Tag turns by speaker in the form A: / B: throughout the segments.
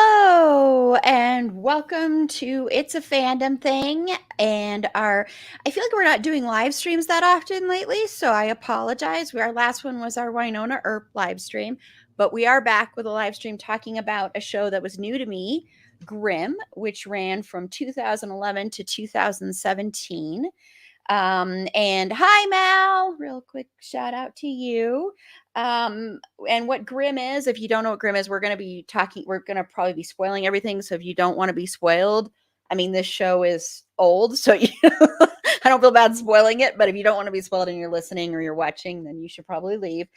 A: Hello and welcome to It's a Fandom Thing. I feel like we're not doing live streams that often lately, so I apologize. Our last one was our Winona Earp live stream, but we are back with a live stream talking about a show that was new to me, Grimm, which ran from 2011 to 2017. And hi, Mal. Real quick shout out to you. And what Grimm is, if you don't know what Grimm is, we're going to probably be spoiling everything. So if you don't want to be spoiled, I mean, this show is old, so I don't feel bad spoiling it. But if you don't want to be spoiled and you're listening or you're watching, then you should probably leave.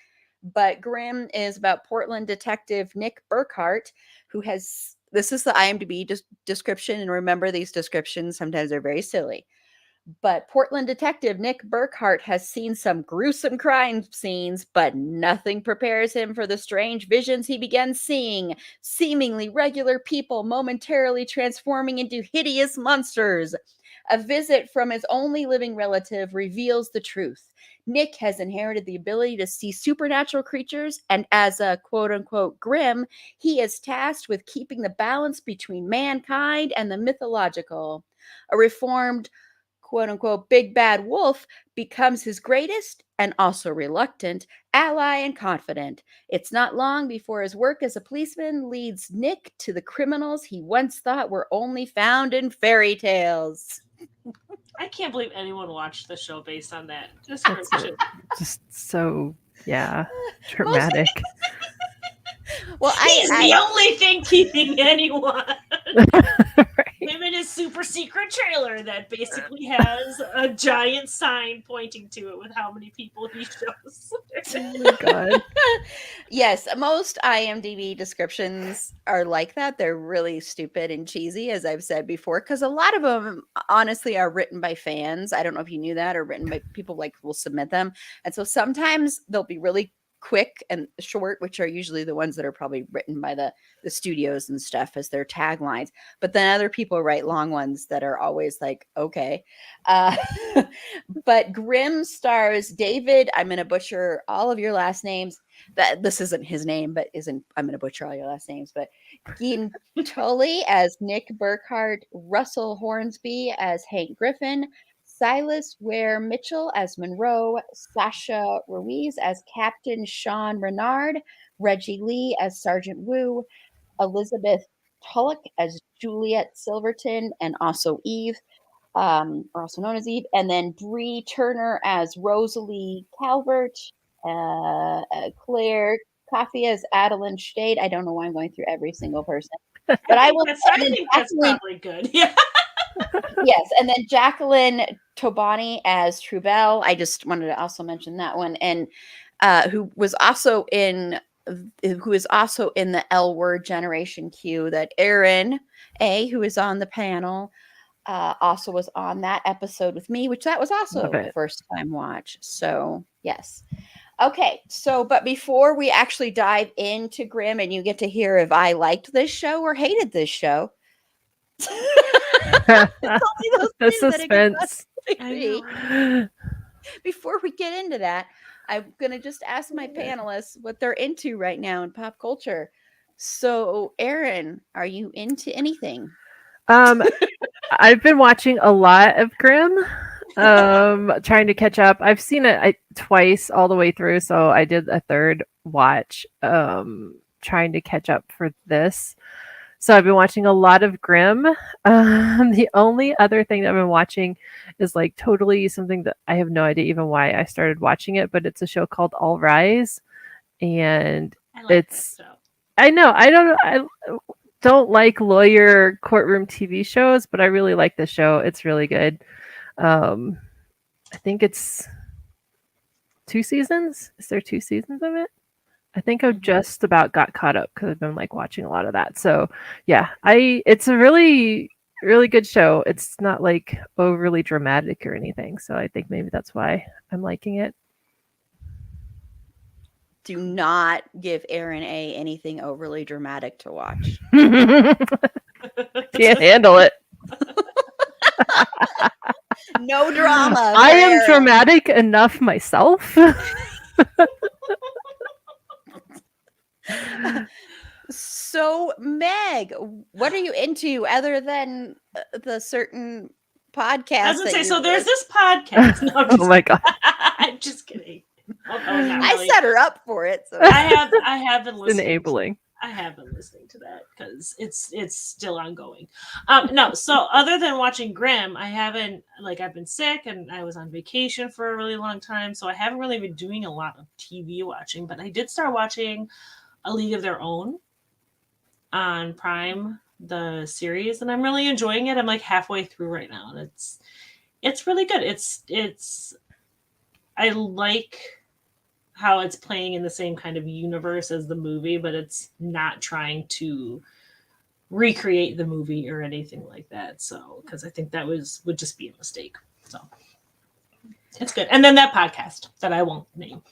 A: But Grimm is about Portland detective Nick Burkhart, this is the IMDb description. And remember, these descriptions sometimes are very silly. But Portland detective Nick Burkhart has seen some gruesome crime scenes, but nothing prepares him for the strange visions he begins seeing. Seemingly regular people momentarily transforming into hideous monsters. A visit from his only living relative reveals the truth. Nick has inherited the ability to see supernatural creatures, and as a quote-unquote Grimm, he is tasked with keeping the balance between mankind and the mythological. A reformed quote unquote big bad wolf becomes his greatest and also reluctant ally and confidant. It's not long before his work as a policeman leads Nick to the criminals he once thought were only found in fairy tales.
B: I can't believe anyone watched the show based on that description.
C: Just so, yeah, dramatic.
B: Well, he's the only thing keeping anyone.
C: Right.
B: Him and his super secret trailer that basically has a giant sign pointing to it with how many people he shows.
C: Oh my god.
A: Yes, most IMDb descriptions are like that. They're really stupid and cheesy, as I've said before, because a lot of them honestly are written by fans. I don't know if you knew that, or written by people will submit them. And so sometimes they'll be really quick and short, which are usually the ones that are probably written by the studios and stuff as their taglines. But then other people write long ones that are always like, okay. But Grimm stars David, I'm going to butcher all of your last names. This isn't his name, but I'm going to butcher all your last names. But Gene Tully as Nick Burkhart, Russell Hornsby as Hank Griffin, Silas Ware Mitchell as Monroe, Sasha Ruiz as Captain Sean Renard, Reggie Lee as Sergeant Wu, Elizabeth Tulloch as Juliet Silverton, and also Eve, or also known as Eve, and then Bree Turner as Rosalie Calvert, Claire Coffey as Adeline Stade. I don't know why I'm going through every single person, but I
B: think that's probably good. Yeah.
A: Yes, and then Jacqueline Tobani as Trubel. I just wanted to also mention that one, and who is also in the L Word Generation Q. That Aaron A, who is on the panel, also was on that episode with me, which that was also a first time watch. So yes. Okay, but before we actually dive into Grimm and you get to hear if I liked this show or hated this show.
C: The suspense.
A: Before we get into that, I'm gonna just ask my panelists what they're into right now in pop culture. So, Aaron, are you into anything?
C: I've been watching a lot of Grimm. Trying to catch up. I've seen it twice all the way through, so I did a third watch. Trying to catch up for this. So I've been watching a lot of Grimm. The only other thing that I've been watching is like totally something that I have no idea even why I started watching it, but it's a show called All Rise, and I know I don't like lawyer courtroom TV shows, but I really like the show. It's really good. I think it's 2 seasons. Is there 2 seasons of it? I think I've just about got caught up because I've been like watching a lot of that. So yeah, it's a really, really good show. It's not like overly dramatic or anything. So I think maybe that's why I'm liking it.
A: Do not give Aaron A anything overly dramatic to watch.
C: Can't handle it.
A: No drama.
C: I am dramatic enough myself.
A: So, Meg, what are you into other than the certain podcast?
B: I was gonna
A: that
B: say,
A: you
B: so there's
A: listen-
B: this podcast. No, I'm
C: Oh
B: just,
C: my god.
B: I'm just kidding. Although not
A: I
B: really.
A: set her up for it. So
B: I have been listening.
C: Enabling.
B: I have been listening to that because it's still ongoing. No, so other than watching Grimm, I haven't, like, I've been sick and I was on vacation for a really long time, so I haven't really been doing a lot of TV watching. But I did start watching A League of Their Own on Prime, the series, and I'm really enjoying it. I'm like halfway through right now, and it's really good. It's I like how it's playing in the same kind of universe as the movie, but it's not trying to recreate the movie or anything like that. So, because I think that would just be a mistake. So, it's good. And then that podcast that I won't name.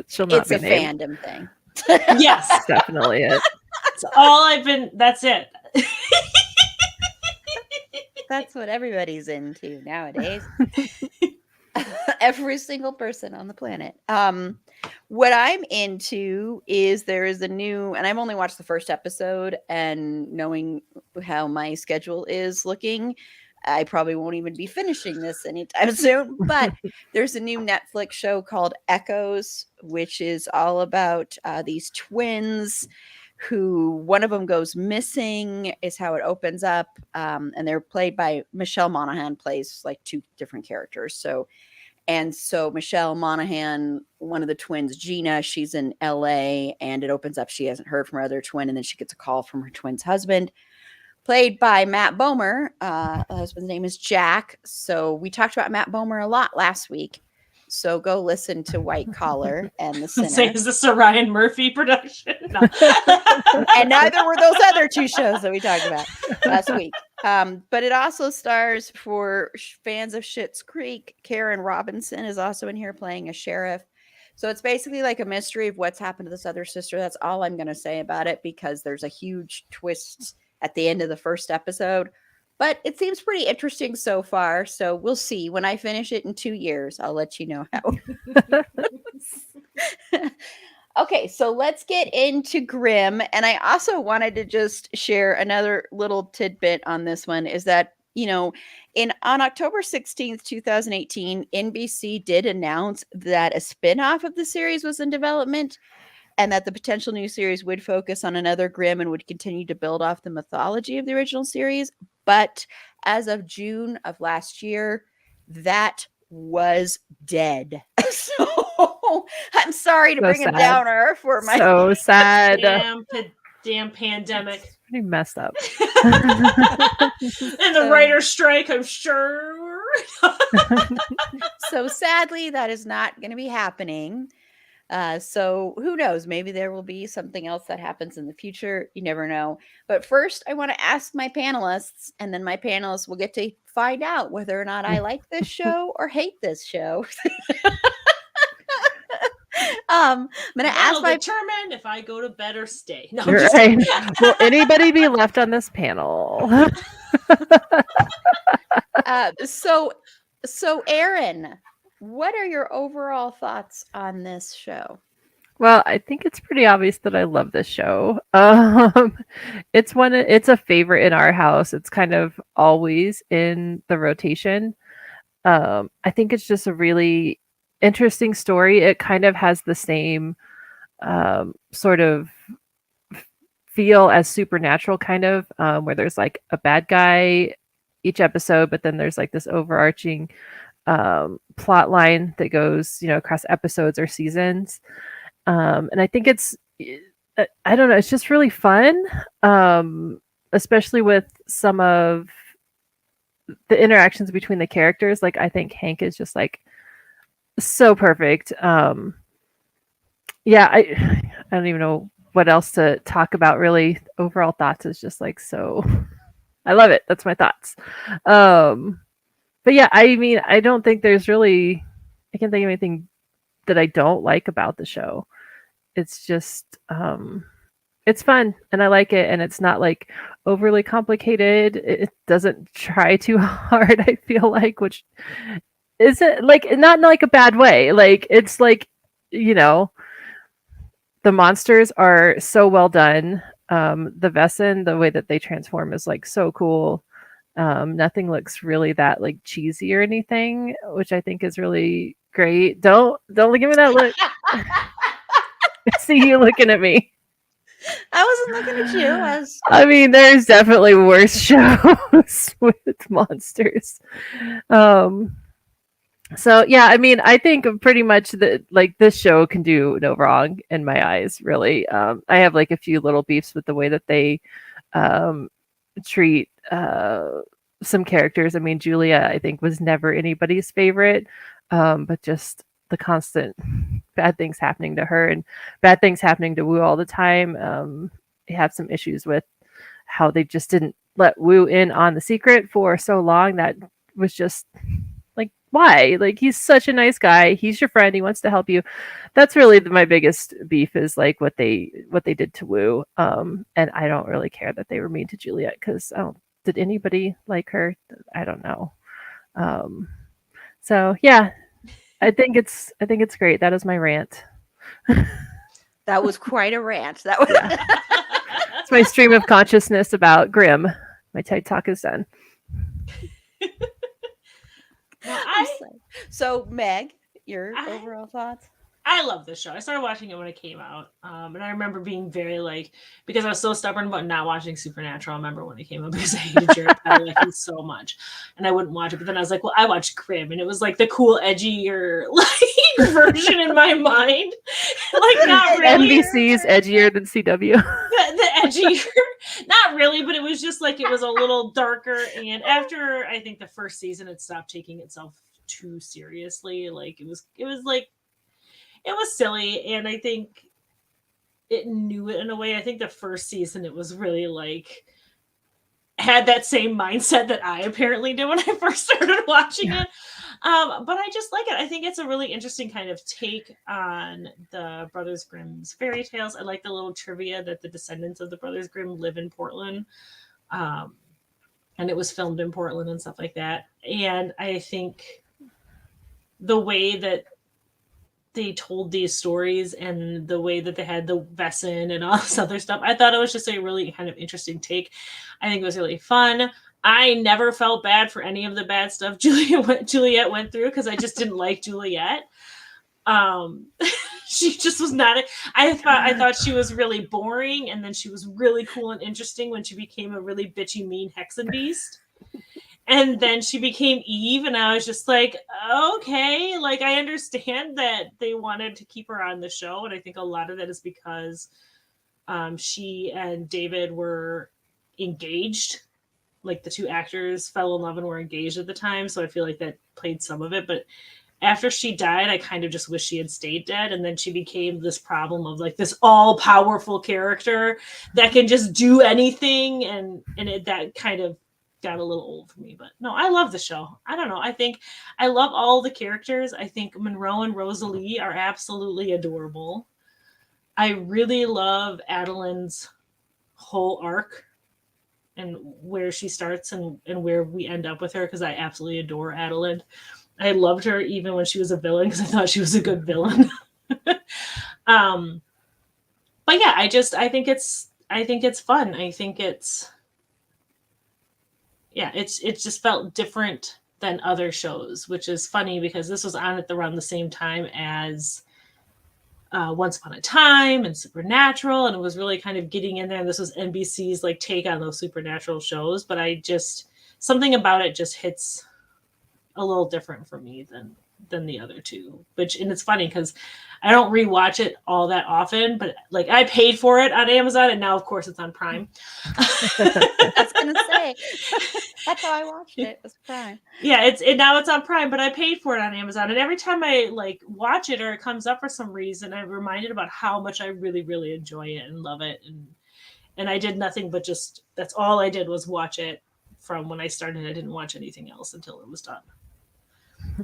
C: She'll not
A: it's
C: be
A: a
C: named.
A: fandom thing.
B: Yes,
C: Definitely it.
B: that's all I've been. That's it.
A: That's what everybody's into nowadays. Every single person on the planet. What I'm into is there is a new, and I've only watched the first episode, and knowing how my schedule is looking, I probably won't even be finishing this anytime soon. But there's a new Netflix show called Echoes, which is all about these twins who one of them goes missing, is how it opens up. And they're played by Michelle Monaghan, plays like two different characters. So Michelle Monaghan, one of the twins, Gina, she's in LA, and it opens up. She hasn't heard from her other twin, and then she gets a call from her twin's husband, played by Matt Bomer. The husband's name is Jack. So we talked about Matt Bomer a lot last week. So go listen to White Collar and The Sinner.
B: Say, is this a Ryan Murphy production? No.
A: And neither were those other two shows that we talked about last week. But it also stars, for fans of Schitt's Creek, Karen Robinson is also in here playing a sheriff. So it's basically like a mystery of what's happened to this other sister. That's all I'm going to say about it, because there's a huge twist at the end of the first episode. But it seems pretty interesting so far. So we'll see. When I finish it in 2 years, I'll let you know how. Okay, so let's get into Grimm. And I also wanted to just share another little tidbit on this one, is that, on October 16th, 2018, NBC did announce that a spinoff of the series was in development, and that the potential new series would focus on another Grimm and would continue to build off the mythology of the original series. But as of June of last year, that was dead. So I'm sorry to bring a downer for my.
C: So sad.
B: Damn pandemic.
C: Pretty messed up.
B: And the writer's strike, I'm sure.
A: So sadly, that is not going to be happening. So who knows? Maybe there will be something else that happens in the future. You never know. But first, I want to ask my panelists, and then my panelists will get to find out whether or not I like this show or hate this show. I'm going to ask
B: determine if I go to bed or stay. No,
C: right. Will anybody be left on this panel?
A: So Erin, what are your overall thoughts on this show?
C: Well, I think it's pretty obvious that I love this show. It's a favorite in our house. It's kind of always in the rotation. I think it's just a really interesting story. It kind of has the same sort of feel as Supernatural, kind of, where there's like a bad guy each episode, but then there's like this overarching plot line that goes, across episodes or seasons. And I think it's, I don't know, it's just really fun, especially with some of the interactions between the characters. Like, I think Hank is just like so perfect. Yeah, I don't even know what else to talk about, really. Overall thoughts is just like, so I love it. That's my thoughts. But yeah, I mean, I don't think there's really, I can't think of anything that I don't like about the show. It's just, it's fun and I like it, and it's not like overly complicated. It doesn't try too hard, I feel like, which isn't like, not in like a bad way. Like, it's like, the the monsters are so well done. The Vesson, the way that they transform is like so cool. Nothing looks really that like cheesy or anything, which I think is really great. Don't give me that look. I see you looking at me.
A: I wasn't looking at you.
C: I mean, there's definitely worse shows with monsters. So yeah, I mean, I think pretty much that like this show can do no wrong in my eyes, really. I have like a few little beefs with the way that they treat some characters. I mean, Julia, I think, was never anybody's favorite, but just the constant bad things happening to her and bad things happening to Wu all the time. They have some issues with how they just didn't let Wu in on the secret for so long. That was just like, why? Like, he's such a nice guy. He's your friend. He wants to help you. That's really my biggest beef is like what they did to Wu. And I don't really care that they were mean to Juliet because did anybody like her? I don't know. So yeah, I think it's great. That is my rant.
A: That was quite a rant. That was.
C: It's my stream of consciousness about Grimm. My TED talk is done.
A: So, Meg, your overall thoughts?
B: I love this show. I started watching it when it came out. And I remember being very like, because I was so stubborn about not watching Supernatural. I remember when it came out because I hated Jared Padalecki so much. And I wouldn't watch it. But then I was like, well, I watched Grimm. And it was like the cool, edgier like version in my mind. Like not really.
C: NBC's edgier than CW.
B: The edgier. Not really, but it was just like it was a little darker. And after I think the first season, it stopped taking itself too seriously. Like it was like it was silly, and I think it knew it in a way. I think the first season it was really like had that same mindset that I apparently did when I first started watching it. But I just like it. I think it's a really interesting kind of take on the Brothers Grimm's fairy tales. I like the little trivia that the descendants of the Brothers Grimm live in Portland. And it was filmed in Portland and stuff like that. And I think the way that they told these stories and the way that they had the Vesson and all this other stuff, I thought it was just a really kind of interesting take. I think it was really fun. I never felt bad for any of the bad stuff Juliet went through because I just didn't like Juliet. She just was not. I thought she was really boring, and then she was really cool and interesting when she became a really bitchy, mean Hexen beast. And then she became Eve, and I was just like, okay, like I understand that they wanted to keep her on the show, and I think a lot of that is because she and David were engaged. Like the two actors fell in love and were engaged at the time, so I feel like that played some of it. But after she died, I kind of just wish she had stayed dead, and then she became this problem of like this all-powerful character that can just do anything, and that kind of got a little old for me. But no, I love the show. I don't know. I think I love all the characters. I think Monroe and Rosalie are absolutely adorable. I really love Adeline's whole arc and where she starts and where we end up with her, because I absolutely adore Adeline. I loved her even when she was a villain because I thought she was a good villain. But yeah, I think it's fun. I think it's just felt different than other shows, which is funny because this was on at around the same time as Once Upon a Time and Supernatural, and it was really kind of getting in there. And this was NBC's like take on those Supernatural shows, but something about it just hits a little different for me than the other two. And it's funny because I don't rewatch it all that often, but like I paid for it on Amazon, and now of course it's on Prime.
A: I was gonna say that's how I watched it. It was Prime.
B: Yeah, now it's on Prime, but I paid for it on Amazon, and every time I like watch it or it comes up for some reason, I'm reminded about how much I really, really enjoy it and love it. And I did nothing but that's all I did was watch it from when I started. I didn't watch anything else until it was done.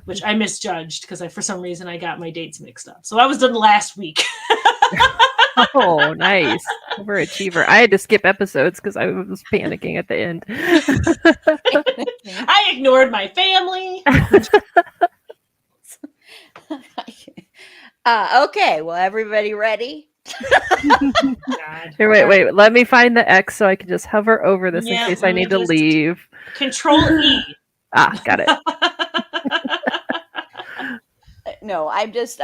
B: Which I misjudged because for some reason I got my dates mixed up. So I was done last week.
C: Oh, nice. Overachiever. I had to skip episodes because I was panicking at the end.
B: I ignored my family.
A: Okay, well, everybody ready
B: God.
C: Here, wait. Let me find the X so I can just hover over this
B: Yeah,
C: in case
B: let
C: I
B: me
C: need to
B: just-
C: leave.
B: Control E.
C: Ah, got it.
A: No, I'm just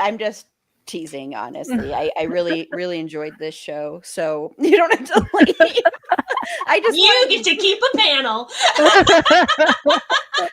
A: teasing, honestly. I really, really enjoyed this show. So you don't have to leave. I just
B: You
A: wanted
B: get to keep a panel.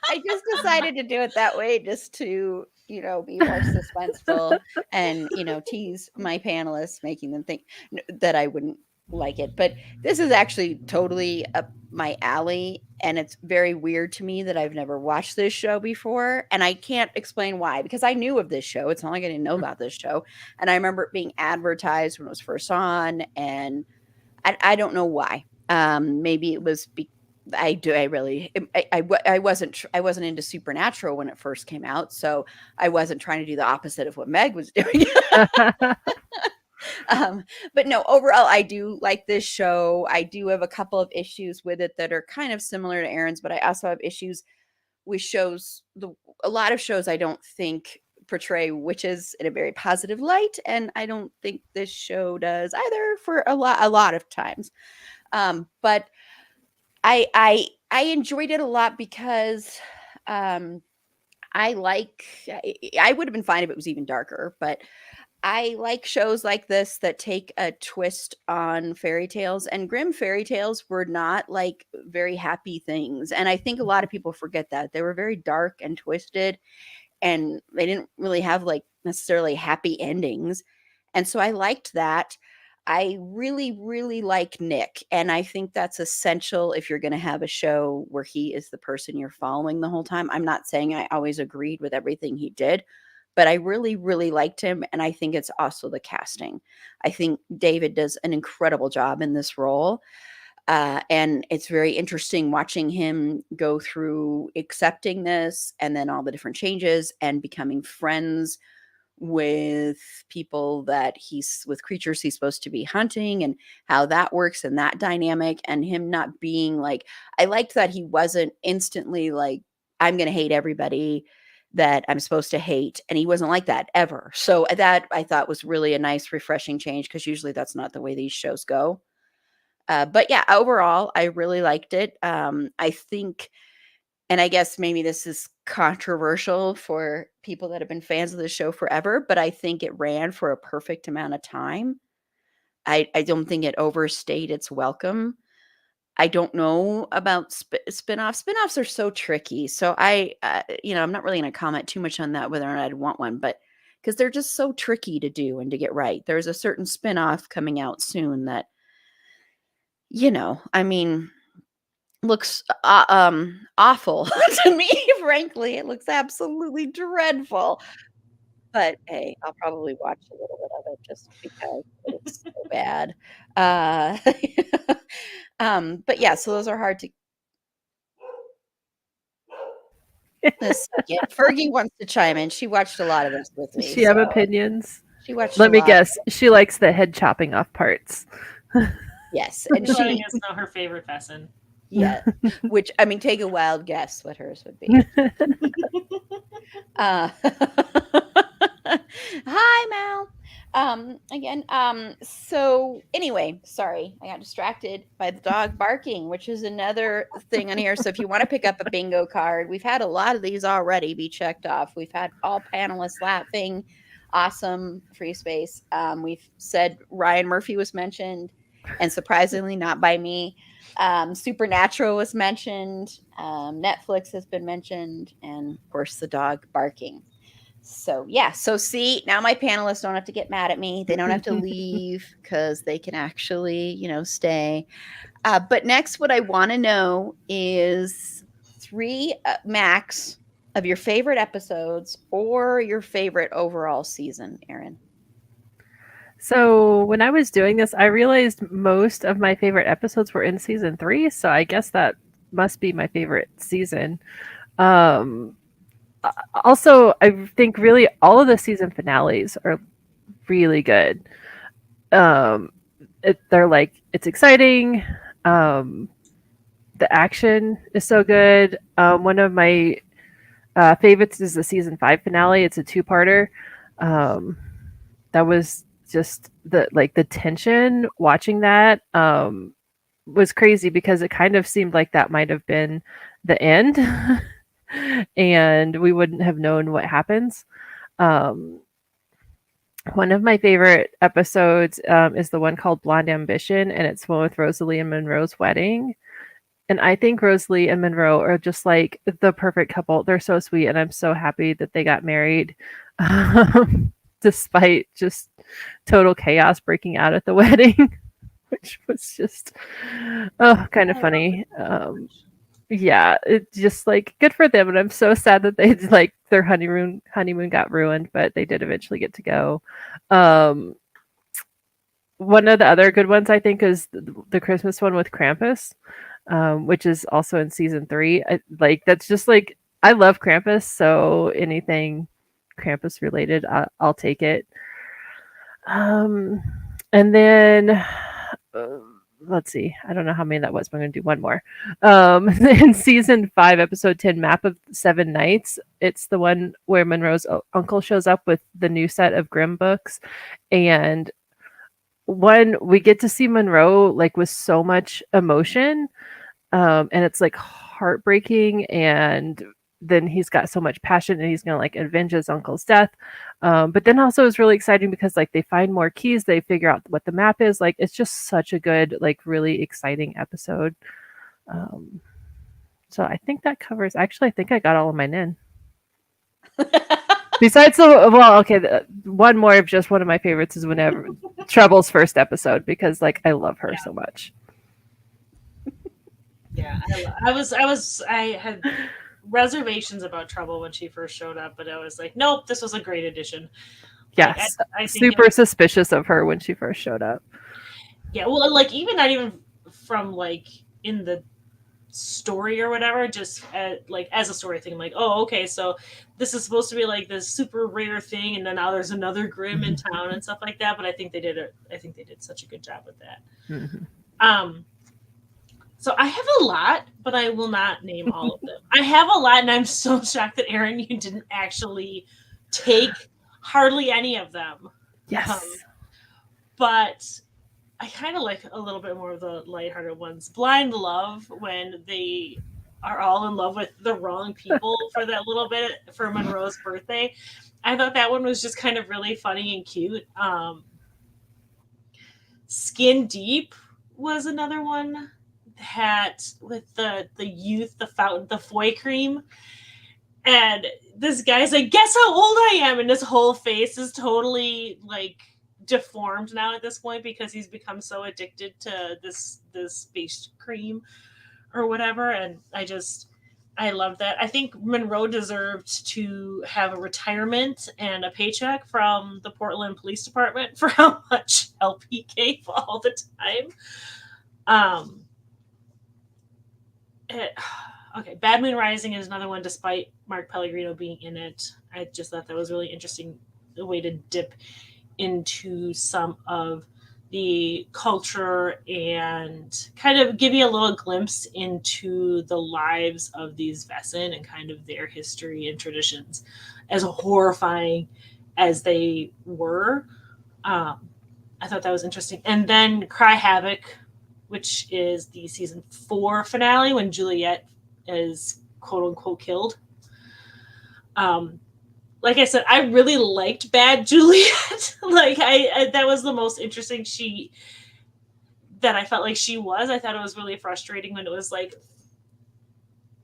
A: I just decided to do it that way just to, be more suspenseful and, tease my panelists, making them think that I wouldn't like it. But this is actually totally up my alley. And it's very weird to me that I've never watched this show before. And I can't explain why, because I knew of this show. It's not like I didn't know about this show. And I remember it being advertised when it was first on. And I don't know why. Maybe it was I wasn't into Supernatural when it first came out, so I wasn't trying to do the opposite of what Meg was doing. But no, overall, I do like this show. I do have a couple of issues with it that are kind of similar to Aaron's, but I also have issues with shows. A lot of shows I don't think portray witches in a very positive light, and I don't think this show does either for a lot of times. But I enjoyed it a lot because I would have been fine if it was even darker, but I like shows like this that take a twist on fairy tales, and Grimm fairy tales were not like very happy things. And I think a lot of people forget that they were very dark and twisted, and they didn't really have like necessarily happy endings. And so I liked that. I really, really like Nick. And I think that's essential if you're going to have a show where he is the person you're following the whole time. I'm not saying I always agreed with everything he did, but I really, really liked him. And I think it's also the casting. I think David does an incredible job in this role. And it's very interesting watching him go through accepting this and then all the different changes and becoming friends with people that with creatures he's supposed to be hunting, and how that works and that dynamic, and him not being like, I liked that he wasn't instantly like, I'm going to hate everybody that I'm supposed to hate. And he wasn't like that ever. So that I thought was really a nice, refreshing change, because usually that's not the way these shows go. But yeah, overall, I really liked it. I think, and I guess maybe this is controversial for people that have been fans of the show forever, but I think it ran for a perfect amount of time. I don't think it overstayed its welcome. I don't know about spinoffs. Spinoffs are so tricky. So I'm not really going to comment too much on that, whether or not I'd want one, but because they're just so tricky to do and to get right. There's a certain spinoff coming out soon that, I mean, looks awful to me, frankly. It looks absolutely dreadful. But hey, I'll probably watch a little bit of it just because it's so bad. Uh, but yeah, so those are hard to. A second. Fergie wants to chime in. She watched a lot of this with me.
C: Does she have
A: so
C: opinions?
A: She watched
C: Let
A: a
C: me
A: lot.
C: guess. She likes the head chopping off parts.
A: Yes, and
B: Cutting
A: she
B: is not her favorite lesson.
A: yeah, which I mean, take a wild guess what hers would be. Uh, hi, Mal. Again. So anyway, sorry, I got distracted by the dog barking, which is another thing on here. So if you want to pick up a bingo card, we've had a lot of these already be checked off. We've had all panelists laughing. Awesome free space. We've said Ryan Murphy was mentioned, and surprisingly not by me. Supernatural was mentioned. Netflix has been mentioned, and of course the dog barking. So yeah, so see, now my panelists don't have to get mad at me. They don't have to leave because they can actually, stay. But next, what I want to know is 3 max of your favorite episodes or your favorite overall season, Aaron.
C: So when I was doing this, I realized most of my favorite episodes were in season 3. So I guess that must be my favorite season. Also, I think really all of the season finales are really good. They're like, it's exciting. The action is so good. One of my favorites is the season 5 finale. It's a 2-parter. That was just the tension watching that was crazy because it kind of seemed like that might have been the end and we wouldn't have known what happens. One of my favorite episodes is the one called Blonde Ambition, and it's one with Rosalie and Monroe's wedding. And I think Rosalie and Monroe are just like the perfect couple. They're so sweet, and I'm so happy that they got married, despite just total chaos breaking out at the wedding, which was just kind of funny. Yeah, it just like good for them, and I'm so sad that they like their honeymoon got ruined, but they did eventually get to go. One of the other good ones I think is the Christmas one with Krampus, which is also in season 3. That's just like I love Krampus, so anything Krampus related, I'll take it. And then let's see. I don't know how many that was, but I'm going to do one more. In season 5, episode 10, Map of 7 Nights, it's the one where Monroe's uncle shows up with the new set of Grimm books. And we get to see Monroe like with so much emotion. And it's like heartbreaking. And then he's got so much passion and he's going to like avenge his uncle's death. But then also it's really exciting because like they find more keys, they figure out what the map is. Like it's just such a good, like really exciting episode. So I think that covers, actually, I think I got all of mine in. Besides one more of just one of my favorites is whenever Trouble's first episode, because like I love her so much.
B: Yeah, I had reservations about Trouble when she first showed up, but I was like, nope, this was a great addition.
C: Yes, like, I think super suspicious of her when she first showed up.
B: Yeah, well, like even not even from like in the story or whatever, just as a story thing. I'm like, oh, okay, so this is supposed to be like this super rare thing, and then now there's another Grimm in town and stuff like that. But I think they did such a good job with that. Mm-hmm. So I have a lot, but I will not name all of them. I have a lot, and I'm so shocked that Erin, you didn't actually take hardly any of them.
C: Yes.
B: But I kind of like a little bit more of the lighthearted ones. Blind Love, when they are all in love with the wrong people for that little bit for Monroe's birthday. I thought that one was just kind of really funny and cute. Skin Deep was another one that with the youth, the fountain, the foy cream. And this guy's like, guess how old I am? And his whole face is totally like deformed now at this point because he's become so addicted to this face cream or whatever. And I love that. I think Monroe deserved to have a retirement and a paycheck from the Portland Police Department for how much help he gave all the time. Okay, Bad Moon Rising is another one, despite Mark Pellegrino being in it. I just thought that was really interesting, the way to dip into some of the culture and kind of give you a little glimpse into the lives of these Vesson and kind of their history and traditions, as horrifying as they were. I thought that was interesting. And then Cry Havoc, which is the season 4 finale when Juliet is quote unquote killed. Like I said, I really liked Bad Juliet. Like that was the most interesting that I felt like she was. I thought it was really frustrating when it was like,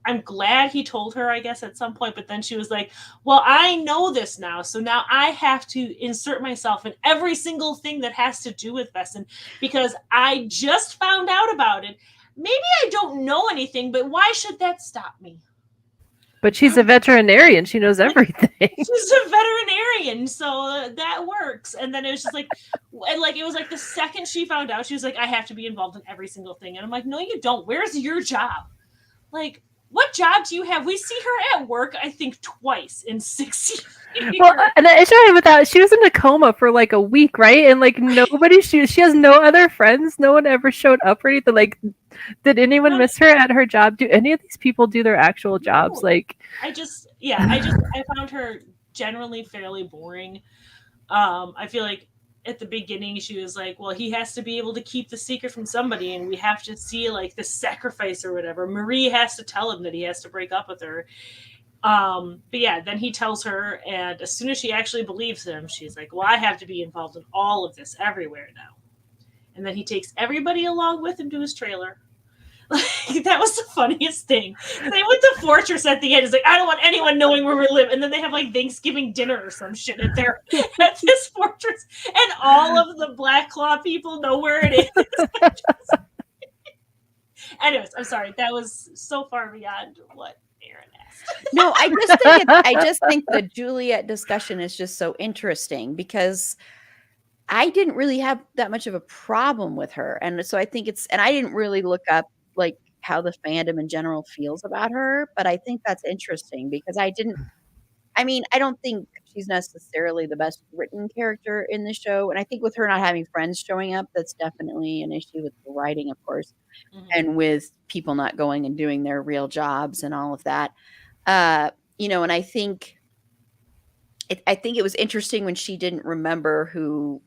B: I'm glad he told her, I guess, at some point, but then she was like, well, I know this now, so now I have to insert myself in every single thing that has to do with Vesson because I just found out about it. Maybe I don't know anything, but why should that stop me?
C: But she's a veterinarian. She knows everything.
B: She's a veterinarian, so that works. And then it was just like, and like it was like the second she found out, she was like, I have to be involved in every single thing. And I'm like, no, you don't. Where's your job? Like, what job do you have? We see her at work, I think, twice in 6 years.
C: Well, and the issue I have with that, she was in a coma for like a week, right? And like nobody, she has no other friends. No one ever showed up or anything. Like, did anyone miss her at her job? Do any of these people do their actual jobs?
B: No.
C: Like,
B: I found her generally fairly boring. I feel like at the beginning she was like, well, he has to be able to keep the secret from somebody, and we have to see like the sacrifice or whatever. Marie has to tell him that he has to break up with her. But yeah, then he tells her, and as soon as she actually believes him, she's like, well, I have to be involved in all of this everywhere now. And then he takes everybody along with him to his trailer. Like, that was the funniest thing. They went to Fortress at the end. It's like, I don't want anyone knowing where we live. And then they have like Thanksgiving dinner or some shit at this fortress, and all of the Black Claw people know where it is. Anyways, I'm sorry. That was so far beyond what Aaron asked.
A: No, I just think the Juliet discussion is just so interesting because I didn't really have that much of a problem with her. And so I think and I didn't really look up like how the fandom in general feels about her, but I think that's interesting because I don't think she's necessarily the best written character in the show. And I think with her not having friends showing up, that's definitely an issue with the writing, of course, and with people not going and doing their real jobs and all of that. And I think it was interesting when she didn't remember who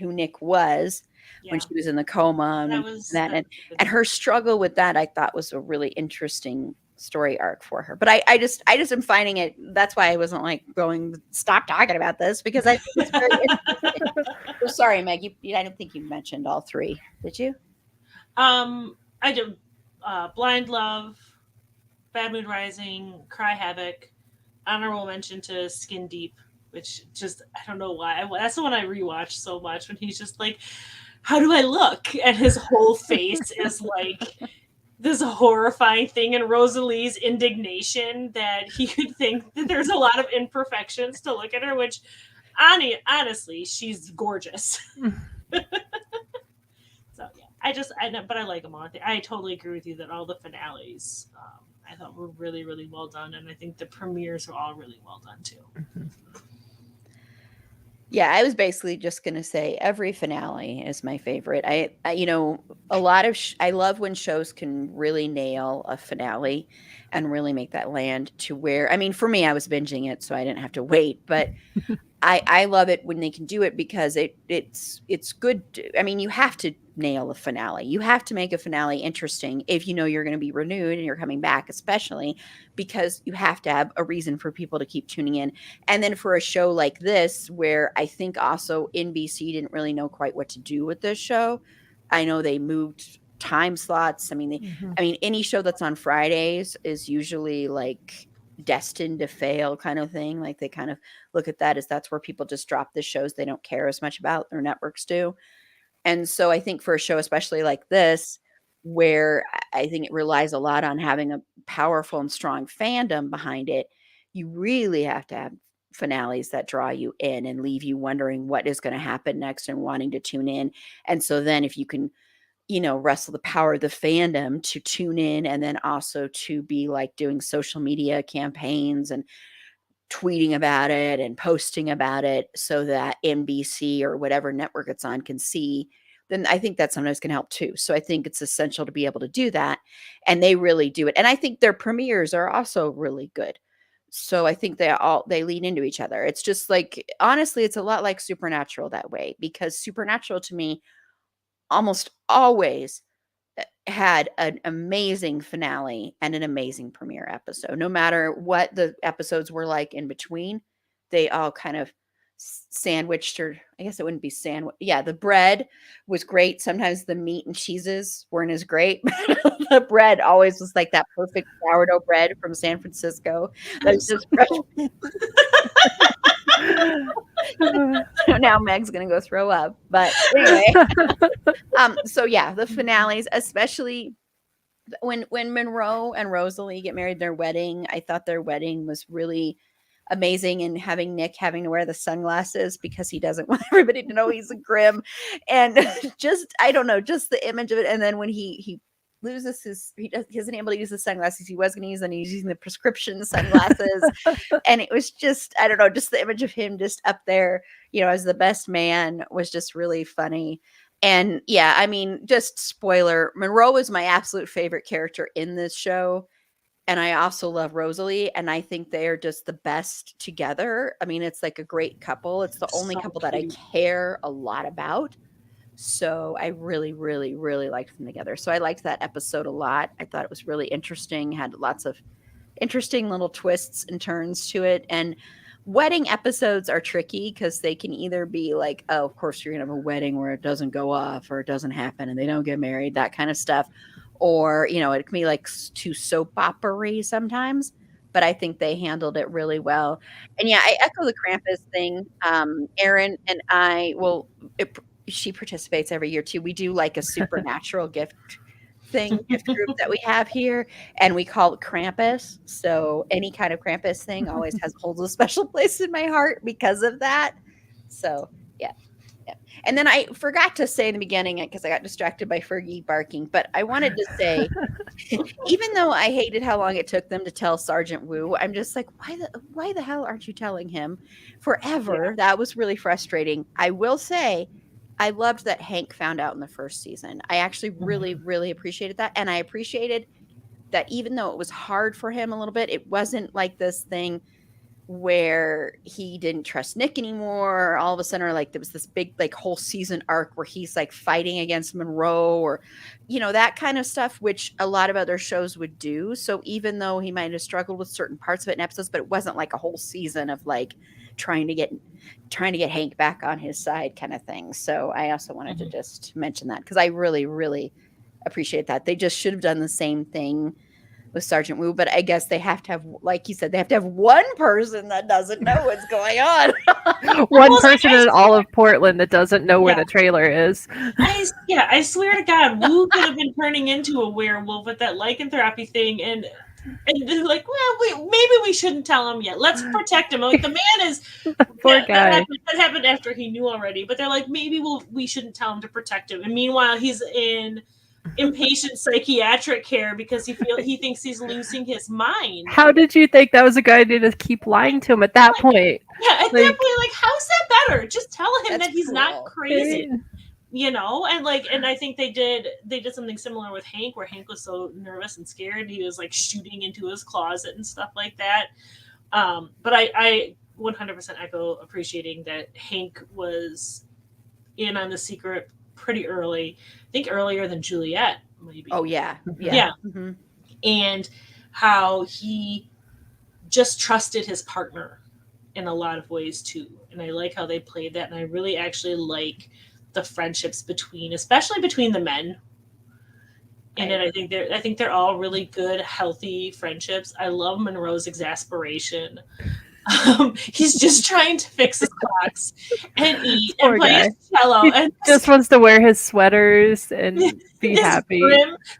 A: Nick was when she was in the coma, and her struggle with that, I thought was a really interesting story arc for her. But I just am finding it. That's why I wasn't like going, stop talking about this, because I think it's very interesting. Oh, sorry, Meg. I don't think you mentioned all three. Did you?
B: I did. Blind Love, Bad Moon Rising, Cry Havoc. Honorable mention to Skin Deep, which just, I don't know why. That's the one I rewatched so much, when he's just like, how do I look? And his whole face is like this horrifying thing, and Rosalie's indignation that he could think that there's a lot of imperfections to look at her, which honestly, she's gorgeous. So yeah, but I like them all. I totally agree with you that all the finales I thought were really, really well done, and I think the premieres were all really well done too.
C: Mm-hmm.
A: Yeah, I was basically just going to say every finale is my favorite. I a lot of I love when shows can really nail a finale and really make that land to where, I mean, for me, I was binging it, so I didn't have to wait, but I love it when they can do it because it's good. I mean, you have to nail a finale. You have to make a finale interesting if you know you're going to be renewed and you're coming back, especially because you have to have a reason for people to keep tuning in. And then for a show like this, where I think also NBC didn't really know quite what to do with this show. I know they moved time slots. I mean, any show that's on Fridays is usually like destined to fail kind of thing. Like they kind of look at that as that's where people just drop the shows they don't care as much about, or networks do. And so I think for a show especially like this, where I think it relies a lot on having a powerful and strong fandom behind it, you really have to have finales that draw you in and leave you wondering what is going to happen next and wanting to tune in. And so then if you can wrestle the power of the fandom to tune in, and then also to be like doing social media campaigns and tweeting about it and posting about it so that NBC or whatever network it's on can see, then I think that sometimes can help too. So I think it's essential to be able to do that. And they really do it. And I think their premieres are also really good. So I think they lean into each other. It's just like, honestly, it's a lot like Supernatural that way, because Supernatural to me almost always had an amazing finale and an amazing premiere episode. No matter what the episodes were like in between, they all kind of sandwiched, or I guess it wouldn't be sandwich. Yeah, the bread was great. Sometimes the meat and cheeses weren't as great. The bread always was like that perfect sourdough bread from San Francisco. That was just fresh. Now Meg's gonna go throw up, but anyway. So yeah, the finales, especially when Monroe and Rosalie get married, their wedding, I thought their wedding was really amazing, and having Nick having to wear the sunglasses because he doesn't want everybody to know he's a Grimm, and just, I don't know, just the image of it. And then when he loses he isn't able to use the sunglasses he was going to use, and he's using the prescription sunglasses. And it was just, I don't know, just the image of him just up there, as the best man was just really funny. And yeah, I mean, just spoiler, Monroe was my absolute favorite character in this show. and I also love Rosalie, and I think they are just the best together. I mean, it's like a great couple. It's the only
B: So
A: couple that I
B: cute.
A: care a lot about. So I really, really, really liked them together. So I liked that episode a lot. I thought it was really interesting, had lots of interesting little twists and turns to it. And wedding episodes are tricky because they can either be like, oh, of course you're gonna have a wedding where it doesn't go off or it doesn't happen and they don't get married, that kind of stuff. Or, it can be like too soap opera sometimes. But I think they handled it really well. And yeah, I echo the Krampus thing. Erin and I, well, she participates every year too. We do like a supernatural gift group that we have here, and we call it Krampus. So any kind of Krampus thing always holds a special place in my heart because of that. So yeah. Yeah. And then I forgot to say in the beginning because I got distracted by Fergie barking, but I wanted to say, even though I hated how long it took them to tell Sergeant Wu, I'm just like, why the hell aren't you telling him forever?
B: Yeah.
A: That was really frustrating. I will say, I loved that Hank found out in the first season. I actually really, really appreciated that. And I appreciated that even though it was hard for him a little bit, it wasn't like this thing where he didn't trust Nick anymore. All of a sudden, or like there was this big like whole season arc where he's like fighting against Monroe or, that kind of stuff, which a lot of other shows would do. So even though he might have struggled with certain parts of it in episodes, but it wasn't like a whole season of like trying to get Hank back on his side kind of thing. So I also wanted to just mention that because I really, really appreciate that. They just should have done the same thing with Sergeant Wu, but I guess they have to have, like you said, they have to have one person that doesn't know what's going on.
C: One person in all of Portland that doesn't know where the trailer is.
B: I swear to God, Wu could have been turning into a werewolf with that lycanthropy thing, and they're like, well, maybe we shouldn't tell him yet. Let's protect him. Like the man is
C: poor guy.
B: That happened after he knew already, but they're like, maybe we shouldn't tell him to protect him. And meanwhile, he's in inpatient psychiatric care because he thinks he's losing his mind.
C: How did you think that was a good idea to keep lying to him at that point?
B: Yeah, at that point, like, how's that better? Just tell him that he's not crazy. And I think they did something similar with Hank, where Hank was so nervous and scared he was like shooting into his closet and stuff like that. But I 100% echo appreciating that Hank was in on the secret pretty early. I think earlier than Juliet, maybe.
A: Oh yeah.
B: Mm-hmm. And how he just trusted his partner in a lot of ways too. And I like how they played that, and I really actually like the friendships especially between the men. And then I think they're all really good, healthy friendships. I love Monroe's exasperation. He's just trying to fix his clocks and eat and play his cello.
C: He just wants to wear his sweaters and be happy.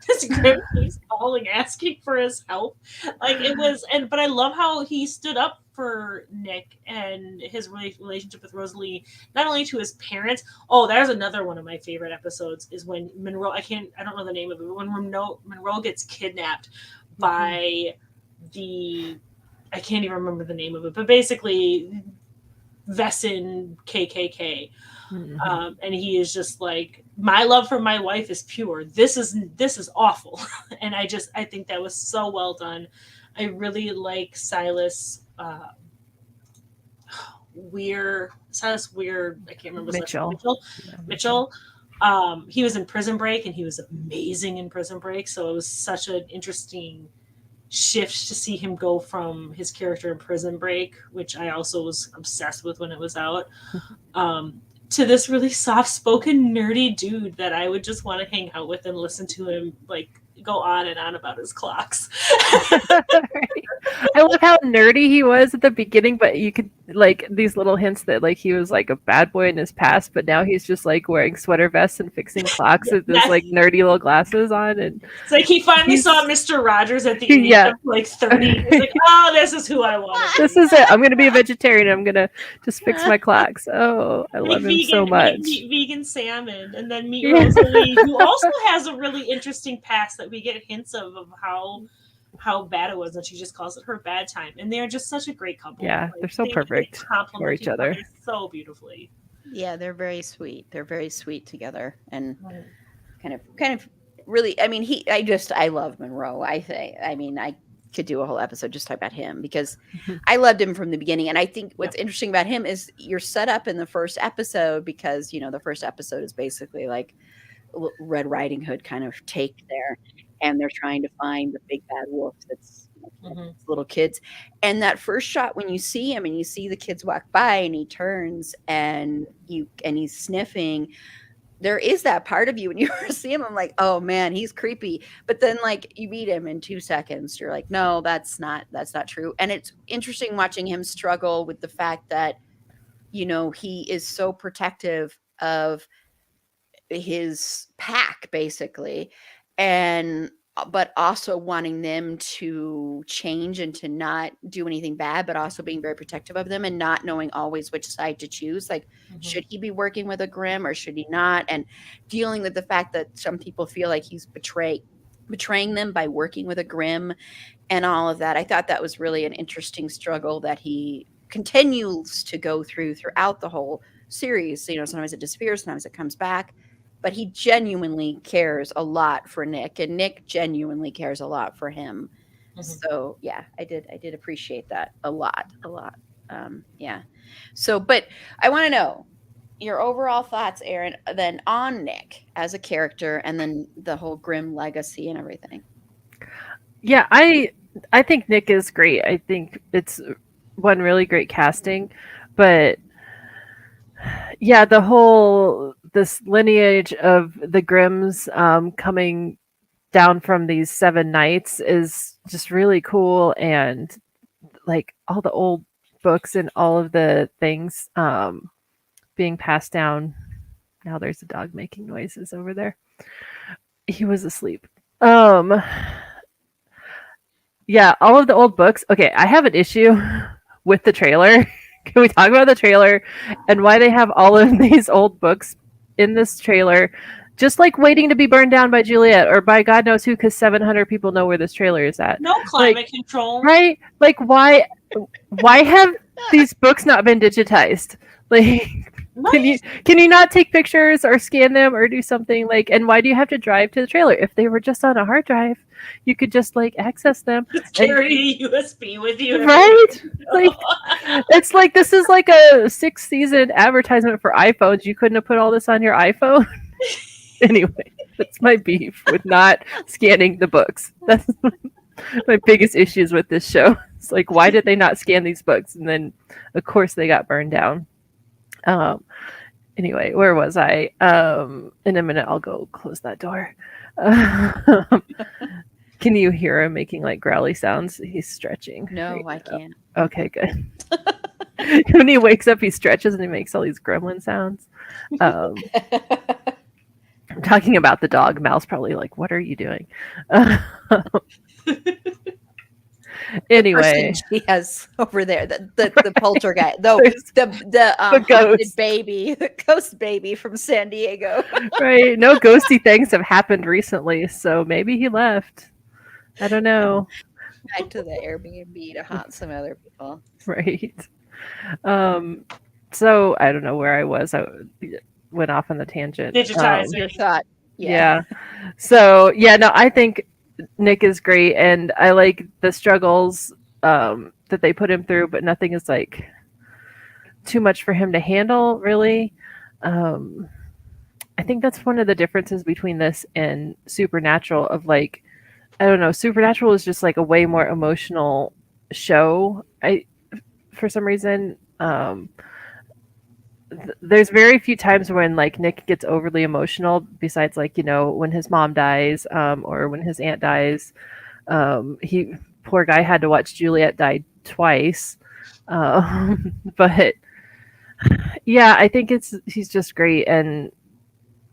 B: This Grimm keeps calling, asking for his help. Like it was, but I love how he stood up for Nick and his relationship with Rosalie, not only to his parents. Oh, there's another one of my favorite episodes is when Monroe. I don't know the name of it, but when Monroe gets kidnapped by I can't even remember the name of it, but basically Vessin KKK. Mm-hmm. And he is just like, my love for my wife is pure. This is awful. And I think that was so well done. I really like Silas Weir. I can't remember his name. Mitchell. He was in Prison Break, and he was amazing in Prison Break. So it was such an interesting shift to see him go from his character in Prison Break, which I also was obsessed with when it was out, to this really soft-spoken, nerdy dude that I would just want to hang out with and listen to him like go on and on about his clocks.
C: I love how nerdy he was at the beginning, but you could like these little hints that like he was like a bad boy in his past, but now he's just like wearing sweater vests and fixing clocks with this like nerdy little glasses on, and
B: it's like he finally saw Mr. Rogers at the age of like 30. He's like, oh, this is who I want.
C: This is it. I'm gonna be a vegetarian. I'm gonna just fix my clocks. Oh, I love him so much.
B: Vegan salmon, and then meet Rosalie, who also has a really interesting past that we get hints of how bad it was, and she just calls it her bad time. And they're just such a great couple.
C: Yeah, they're so perfect for each other
B: so beautifully.
A: Yeah, they're very sweet. They're very sweet together, and kind of really. I mean, I love Monroe. I think. I mean, I could do a whole episode just talk about him, because I loved him from the beginning. And I think what's interesting about him is you're set up in the first episode because, the first episode is basically like Red Riding Hood kind of take there. And they're trying to find the big bad wolf that's little kids. And that first shot when you see him and you see the kids walk by and he turns and he's sniffing, there is that part of you when you first see him. I'm like, oh man, he's creepy. But then like you meet him in 2 seconds, you're like, no, that's not true. And it's interesting watching him struggle with the fact that, he is so protective of his pack basically, but also wanting them to change and to not do anything bad, but also being very protective of them and not knowing always which side to choose. Like, should he be working with a Grimm or should he not? And dealing with the fact that some people feel like he's betraying them by working with a Grimm and all of that. I thought that was really an interesting struggle that he continues to go throughout the whole series. Sometimes it disappears, sometimes it comes back. But he genuinely cares a lot for Nick, and Nick genuinely cares a lot for him. So yeah, I did appreciate that a lot. Yeah. So, but I want to know your overall thoughts, Aaron, then on Nick as a character, and then the whole Grimm legacy and everything.
C: Yeah, I think Nick is great. I think it's one really great casting, but yeah, this lineage of the Grimms coming down from these 7 knights is just really cool, and like all the old books and all of the things being passed down. Now there's a dog making noises over there. He was asleep. Yeah, all of the old books. Okay, I have an issue with the trailer. Can we talk about the trailer and why they have all of these old books in this trailer, just like waiting to be burned down by Juliet or by God knows who, because 700 people know where this trailer is at.
B: No climate control,
C: right? Like, why have these books not been digitized? Like, right. Can you not take pictures or scan them or do something like? And why do you have to drive to the trailer? If they were just on a hard drive, you could just like access them.
B: Just carry a USB with you,
C: right? Like, it's like this is like a 6-season advertisement for iPhones. You couldn't have put all this on your iPhone. Anyway, that's my beef with not scanning the books. That's my biggest issues with this show. It's like, why did they not scan these books? And then, of course, they got burned down. Anyway, where was I? In a minute, I'll go close that door. Can you hear him making like growly sounds? He's stretching.
A: No, I can't.
C: Okay, good. When he wakes up, he stretches and he makes all these gremlin sounds. I'm talking about the dog. Mal's probably like, "What are you doing?" Anyway,
A: she has over there the poltergeist, the ghost baby, the ghost baby from San Diego.
C: Right? No ghosty things have happened recently, so maybe he left. I don't know.
A: Back to the Airbnb to haunt some other people.
C: Right. So I don't know where I was. I went off on the tangent.
B: Digitizing.
A: Your thought.
C: Yeah. So yeah, no, I think Nick is great, and I like the struggles that they put him through, but nothing is like too much for him to handle, really. I think that's one of the differences between this and Supernatural. Of like, I don't know, Supernatural is just like a way more emotional show. For some reason, there's very few times when like Nick gets overly emotional, besides like, when his mom dies, or when his aunt dies. He, poor guy, had to watch Juliet die twice. But yeah, I think he's just great. And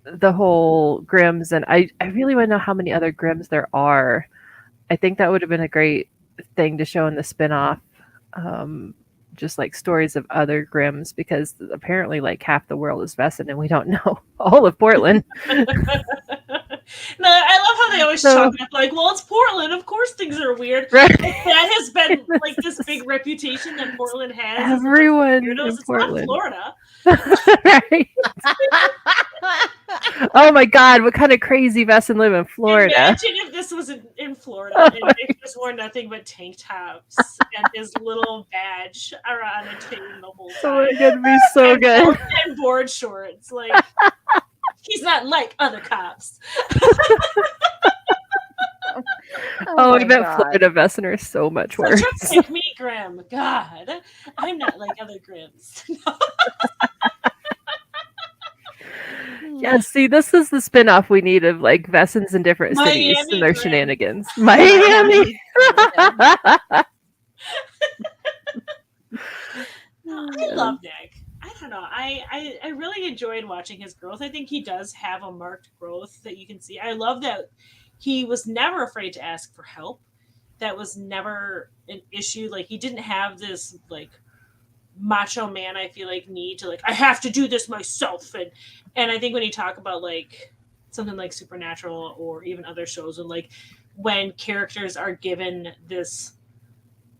C: the whole Grimms, and I really want to know how many other Grimms there are. I think that would have been a great thing to show in the spinoff. Just like stories of other Grimms, because apparently like half the world is vested and we don't know all of Portland.
B: No, I love how they always
C: So-
B: chalk it up like, well, it's Portland. Of course things are weird.
C: Right.
B: Like, that has been like this big reputation that Portland has. is a bunch of
C: Everyone
B: weirdos.
C: in
B: It's
C: Portland.
B: not Florida.
C: Right. Oh my God, what kind of crazy Vesson live in Florida?
B: Imagine if this was in Florida and Nick just wore nothing but tank tops and his little badge around a chain the whole
C: Oh
B: time.
C: my God, it'd be so
B: and
C: good.
B: And board shorts. Like, he's not like other cops.
C: Oh, I
A: my
C: bet
A: God.
C: Florida Vesson are so much
B: Such
C: worse.
B: a pick me Grimm. God, I'm not like other Grimms.
C: Yeah, see, this is the spin-off we need of like Vessons in different cities
B: Miami
C: and their
B: Grimm.
C: shenanigans. Miami.
B: I love Nick. I don't know. I really enjoyed watching his growth. I think he does have a marked growth that you can see. I love that he was never afraid to ask for help. That was never an issue. Like, he didn't have this like macho man, I feel like, need to like, I have to do this myself. And I think when you talk about like something like Supernatural or even other shows, and like when characters are given this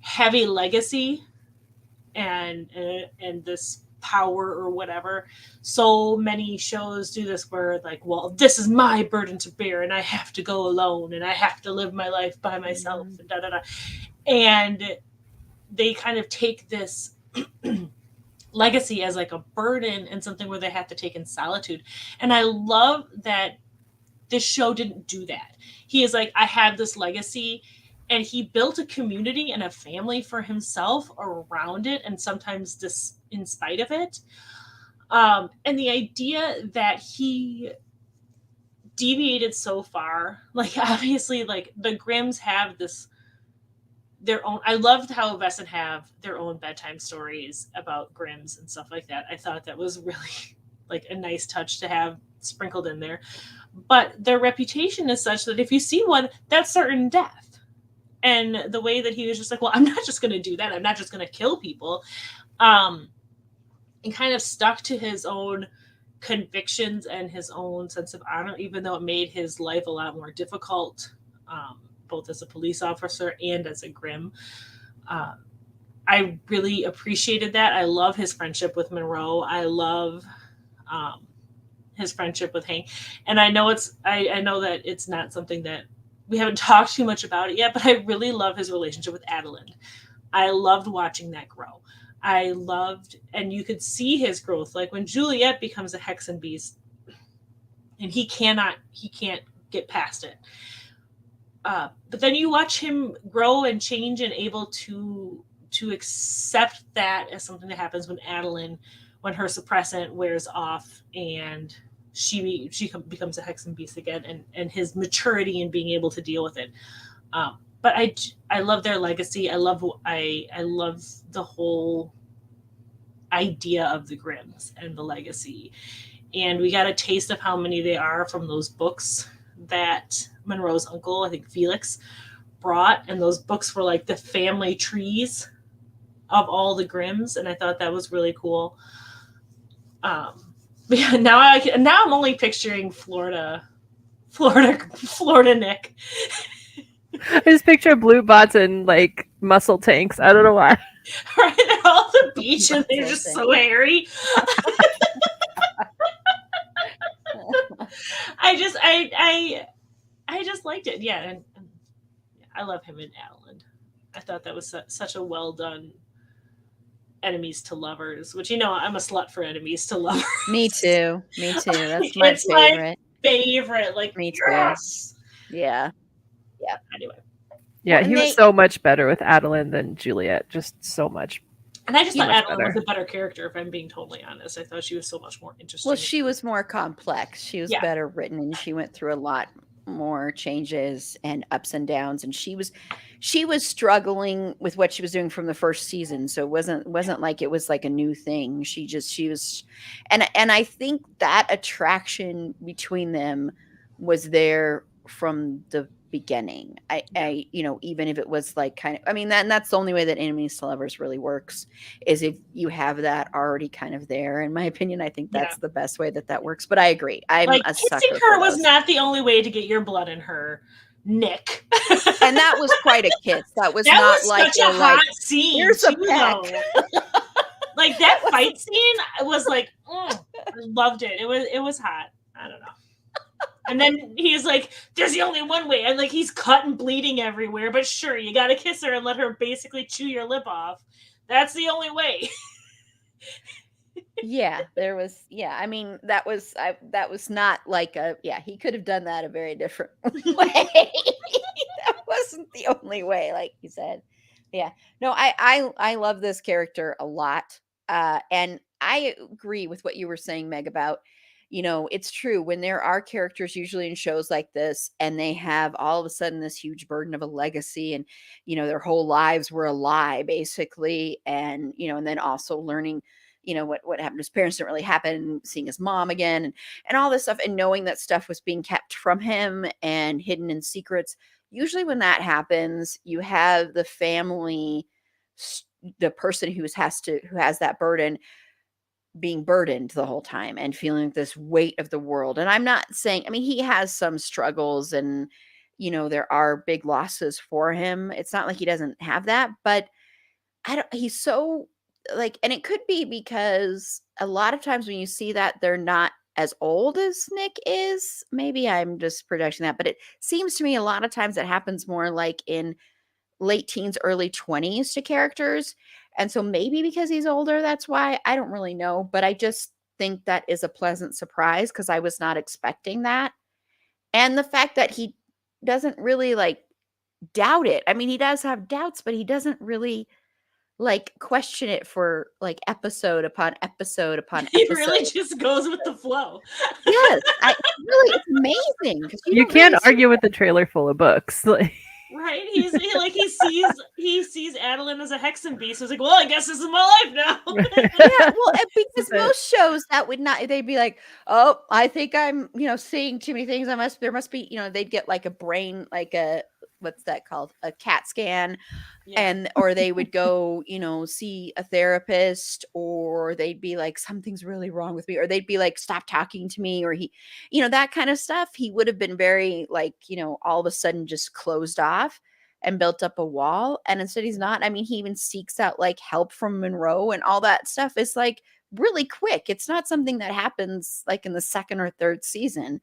B: heavy legacy and this power or whatever, so many shows do this where like, well, this is my burden to bear and I have to go alone and I have to live my life by myself and da da da, and they kind of take this legacy as like a burden and something where they have to take in solitude. And I love that this show didn't do that. He is like, I have this legacy, and he built a community and a family for himself around it, and sometimes this in spite of it. And the idea that he deviated so far, like, obviously, like, the Grimms have this their own. I loved how Vesson have their own bedtime stories about Grimms and stuff like that. I thought that was really like a nice touch to have sprinkled in there. But their reputation is such that if you see one, that's certain death. And the way that he was just like, well, I'm not just going to do that. I'm not just going to kill people. And kind of stuck to his own convictions and his own sense of honor, even though it made his life a lot more difficult, both as a police officer and as a Grimm. I really appreciated that. I love his friendship with Monroe. I love his friendship with Hank. And I know I know that it's not something that we haven't talked too much about it yet, but I really love his relationship with Adeline. I loved watching that grow. I loved, and you could see his growth. Like when Juliet becomes a Hexen beast and he can't get past it. But then you watch him grow and change and able to accept that as something that happens when when her suppressant wears off and she becomes a Hexen beast again, and his maturity in being able to deal with it. But I love their legacy. I love the whole idea of the Grimms and the legacy. And we got a taste of how many they are from those books that Monroe's uncle, I think Felix, brought. And those books were like the family trees of all the Grimms. And I thought that was really cool. Yeah, now I'm only picturing Florida Nick.
C: I just picture blue bots and like muscle tanks. I don't know why.
B: Right, they're all at the beach and they're just so hairy. I just liked it. Yeah, and I love him and Adeline. I thought that was such a well done enemies to lovers, which, I'm a slut for enemies to lovers.
A: Me too. That's my favorite.
B: Favorite. Like,
A: me too.
B: Yes.
A: Yeah.
B: Anyway.
C: Yeah, he was so much better with Adeline than Juliet. Just so much.
B: And I just thought Adeline was a better character, if I'm being totally honest. I thought she was so much more interesting.
A: Well, she was more complex. She was better written, and she went through a lot more changes and ups and downs, and she was struggling with what she was doing from the first season, so it wasn't like it was like a new thing. She was, and I think that attraction between them was there from the beginning. I even if it was like kind of, I mean, that's the only way that enemies to lovers really works, is if you have that already kind of there. In my opinion, I think
B: Yeah.
A: that's the best way that works. But I agree. I'm
B: Like
A: a
B: kissing
A: sucker
B: her
A: for
B: was
A: those.
B: not the only way to get your blood in her, Nick.
A: And that was quite a kiss. That was
B: That
A: not
B: was
A: like
B: such a hot scene
A: here's a
B: too,
A: peck.
B: though. Like that fight scene was like, I loved it. It was hot. I don't know. And then he's like, "There's the only one way," and like he's cut and bleeding everywhere. But sure, you got to kiss her and let her basically chew your lip off. That's the only way.
A: Yeah, there was. Yeah, I mean, that was not like a. Yeah, he could have done that a very different way. That wasn't the only way, like you said. Yeah, no, I love this character a lot, and I agree with what you were saying, Meg, about, it's true when there are characters usually in shows like this, and they have all of a sudden this huge burden of a legacy, and their whole lives were a lie basically, and and then also learning what happened to his parents didn't really happen, seeing his mom again, and all this stuff, and knowing that stuff was being kept from him and hidden in secrets. Usually when that happens, you have the family, the person who has that burden, being burdened the whole time and feeling this weight of the world. And I'm not saying, I mean, he has some struggles, and there are big losses for him. It's not like he doesn't have that, but he's so, like, and it could be because a lot of times when you see that, they're not as old as Nick is. Maybe I'm just projecting that, but it seems to me a lot of times it happens more like in late teens, early 20s to characters. And so maybe because he's older, that's why. I don't really know, but I just think that is a pleasant surprise because I was not expecting that. And the fact that he doesn't really like doubt it. I mean, he does have doubts, but he doesn't really like question it for like episode upon episode upon
B: He
A: episode.
B: really just goes with the flow.
A: Yes, it's amazing because
C: You can't argue with a trailer full of books.
B: Right? He sees Adeline as a hexen beast. He's like, well, I guess this is my life now.
A: Yeah, well, because most shows that would not, they'd be like, oh, I think I'm, seeing too many things. There must be, they'd get like a brain, like what's that called? A CAT scan. Yeah. Or they would go, see a therapist, or they'd be like, something's really wrong with me, or they'd be like, stop talking to me, or he, that kind of stuff. He would have been very like, all of a sudden just closed off and built up a wall. And instead he's not. I mean, he even seeks out like help from Monroe, and all that stuff is like really quick. It's not something that happens like in the second or third season.